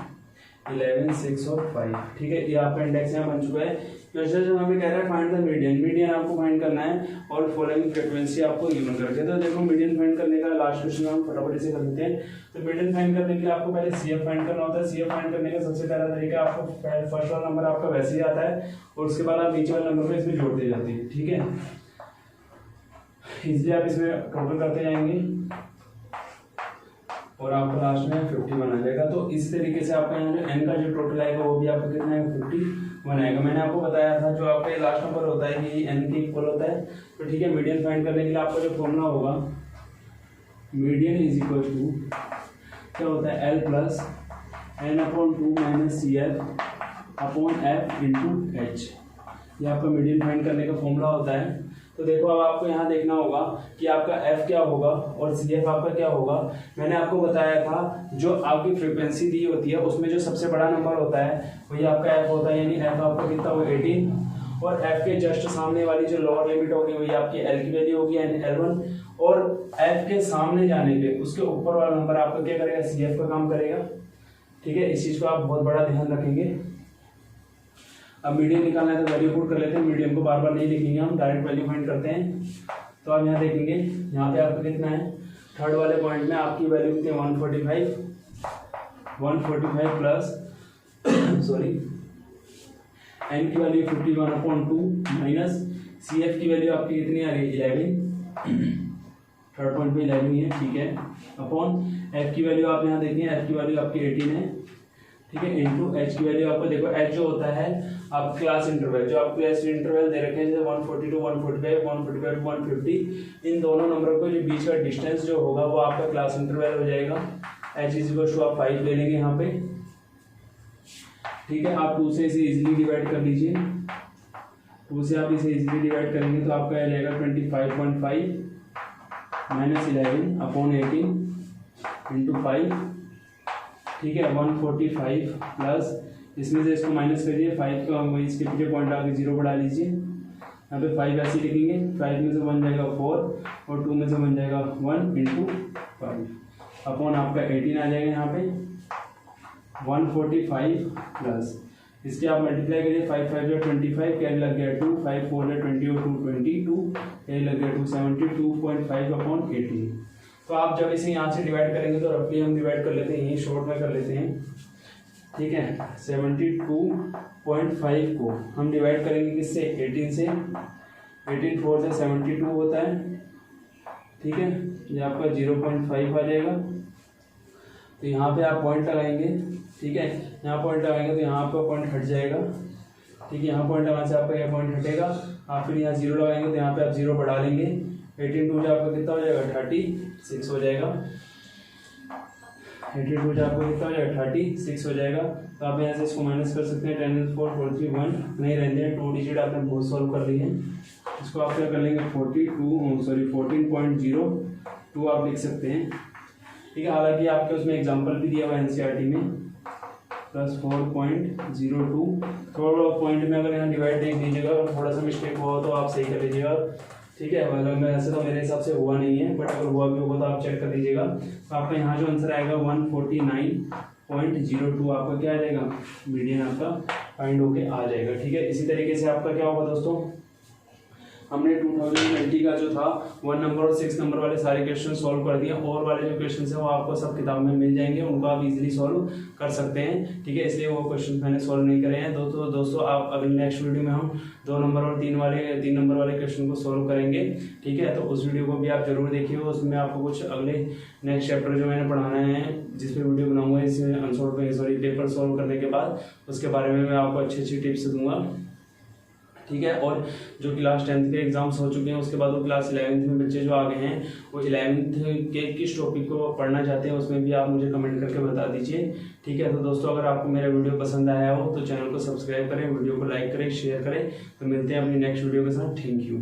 11 6 और 5। ठीक है, ये आपका इंडेक्स यहाँ बन चुका है। क्वेश्चन जो हमें कह रहा है फाइंड द मीडियन, मीडियन आपको फाइंड करना है और फॉलोइंग फ्रीक्वेंसी आपको गिवन करके। तो देखो मीडियन फाइंड करने का लास्ट क्वेश्चन हम फटाफट से कर लेते हैं। तो मीडियन फाइंड करने के लिए आपको पहले सीएफ फाइंड करना होता है। सीएफ फाइंड करने का सबसे पहला तरीका, आपको फर्स्ट वाला नंबर आपका वैसे ही आता है और उसके बाद आप नीचे वाले नंबर को इसमें जोड़ दे जाते हैं। ठीक है, इसलिए आप इसमें टोटल करते जाएंगे और आपका लास्ट में 51 आ जाएगा। तो इस तरीके से आपका यहाँ जो एन का जो टोटल आएगा वो भी आपका कितना है 51 आएगा। मैंने आपको बताया था जो आपका लास्ट नंबर होता है कि एन के इक्वल होता है। तो ठीक है, मीडियन फाइंड करने के लिए आपका जो फॉर्मूला होगा, मीडियन इज इक्वल टू क्या होता है L plus N upon 2 minus C F upon F into H. ये आपका मीडियन फाइंड करने का फॉर्मूला होता है। तो देखो अब आपको यहाँ देखना होगा कि आपका f क्या होगा और CF आपका क्या होगा। मैंने आपको बताया था जो आपकी फ्रीक्वेंसी दी होती है उसमें जो सबसे बड़ा नंबर होता है वही आपका f होता है, यानी f आपका कितना होगा 18, और f के जस्ट सामने वाली जो लोअर लिमिट होगी वही आपकी l की वैल्यू होगी यानी L1, और f के सामने जाने पे उसके ऊपर वाला नंबर आपका क्या करेगा CF का काम करेगा। ठीक है, इस चीज को आप बहुत बड़ा ध्यान रखेंगे। अब मीडियन निकालना है तो वैल्यू पुट कर लेते हैं, मीडियन को बार बार नहीं लिखेंगे, हम डायरेक्ट वैल्यू फाइंड करते हैं। तो आप यहाँ देखेंगे, यहाँ पे आपका कितना है थर्ड वाले पॉइंट में आपकी वैल्यू कितनी है 145 प्लस सॉरी एन की वैल्यू 51/2 माइनस CF की वैल्यू आपकी कितनी आ रही है 11, थर्ड पॉइंट पे 11 ही है। ठीक है, अपॉन F की वैल्यू आप यहाँ देखेंगे, F की वैल्यू आपकी 18 है। ठीक है, इंटू एच की वैल्यू आपको देखो, एच जो होता है आप क्लास इंटरवल, जो आप क्लास इंटरवल दे रखे हैं जैसे 140 टू 145, 145 टू 150, इन दोनों नंबर को जो बीच का डिस्टेंस जो होगा वो आपका क्लास इंटरवल हो जाएगा। एच इज इक्वल टू आप 5 ले लेंगे यहाँ पे, ठीक है। आप 2 से इसे इजीली डिवाइड कर लीजिए, 2 से आप इसे इजीली डिवाइड करेंगे तो आपका आ जाएगा 25.5 माइनस 11 अपॉन 18 इंटू 5, ठीक है। 145 प्लस इसमें से इसको माइनस करिए, 5 का इसके पीछे पॉइंट आगे 0 बढ़ा लीजिए, यहाँ पे 5 ऐसे लिखेंगे, 5 में से 1 जाएगा 4 और 2 में से 1 जाएगा 1 इंटू 5 अपॉन आपका 18 आ जाएगा यहाँ पे 145 प्लस इसके आप मल्टीप्लाई करिए, 5 5 जो 25, कैरी लग गया 2, 5 4 है 20 और 2 22, कैरी लग गया 272.5 अपॉन 18। तो आप जब इसे यहाँ से डिवाइड करेंगे तो रफली हम डिवाइड कर लेते हैं, यही शॉर्ट में कर लेते हैं, ठीक है। 72.5 को हम डिवाइड करेंगे किससे, 18 से, 18 4 से 72 होता है, ठीक है। ये आपका 0.5 आ जाएगा। तो यहाँ पे आप पॉइंट लगाएंगे, ठीक है, यहाँ पॉइंट लगाएंगे तो यहाँ आपका पॉइंट हट जाएगा, ठीक है। यहाँ पॉइंट लगाने से आपका यह पॉइंट हटेगा, आप फिर यहाँ 0 लगाएंगे तो यहाँ पे आप 0 बढ़ा लेंगे, 18 2 आपका कितना हो जाएगा 36 हो जाएगा, 82 जो आपको कितना हो जाएगा 36 हो जाएगा। तो आप यहाँ से इसको माइनस कर सकते हैं, 10 4 4 3 1 नहीं रहते हैं, 2 डिजिट आपने बहुत सॉल्व कर ली है। इसको आप क्या कर लेंगे 14.02 आप लिख सकते हैं, ठीक है। हालांकि आपके उसमें एग्जांपल भी दिया हुआ है एनसीईआरटी में, प्लस 4.02 थोड़ा पॉइंट में अगर यहाँ डिवाइड देख दीजिएगा और थोड़ा सा मिस्टेक हुआ तो आप सही कर लीजिएगा, ठीक है। मतलब मैं ऐसे तो मेरे हिसाब से हुआ नहीं है, बट अगर हुआ भी होगा तो आप चेक कर लीजिएगा। तो आपका यहाँ जो आंसर आएगा 149.02 आपका क्या आ जाएगा, मीडियन आपका फाइंड होके आ जाएगा, ठीक है। इसी तरीके से आपका क्या होगा दोस्तों, हमने 2020 का जो था 1 नंबर और 6 नंबर वाले सारे क्वेश्चन सॉल्व कर दिए, और वाले जो क्वेश्चन है वो आपको सब किताब में मिल जाएंगे, उनको आप इजीली सॉल्व कर सकते हैं, ठीक है। इसलिए वो क्वेश्चन मैंने सॉल्व नहीं करे हैं। दोस्तों आप अगले नेक्स्ट वीडियो में हम 2 नंबर और 3 नंबर वाले क्वेश्चन को सॉल्व करेंगे, ठीक है। तो उस वीडियो को भी आप जरूर देखिए, उसमें आपको कुछ अगले नेक्स्ट चैप्टर जो मैंने पढ़ाना है, जिसमें वीडियो बनाऊंगा इसमें पेपर सॉल्व करने के बाद, उसके बारे में मैं आपको अच्छी टिप्स दूंगा, ठीक है। और जो क्लास 10th के एग्जाम्स हो चुके हैं उसके बाद वो क्लास 11th में बच्चे जो आ गए हैं वो 11th के किस टॉपिक को पढ़ना चाहते हैं उसमें भी आप मुझे कमेंट करके बता दीजिए, ठीक है। तो दोस्तों अगर आपको मेरा वीडियो पसंद आया हो तो चैनल को सब्सक्राइब करें, वीडियो को लाइक करें, शेयर करें। तो मिलते हैं अपनी नेक्स्ट वीडियो के साथ, थैंक यू।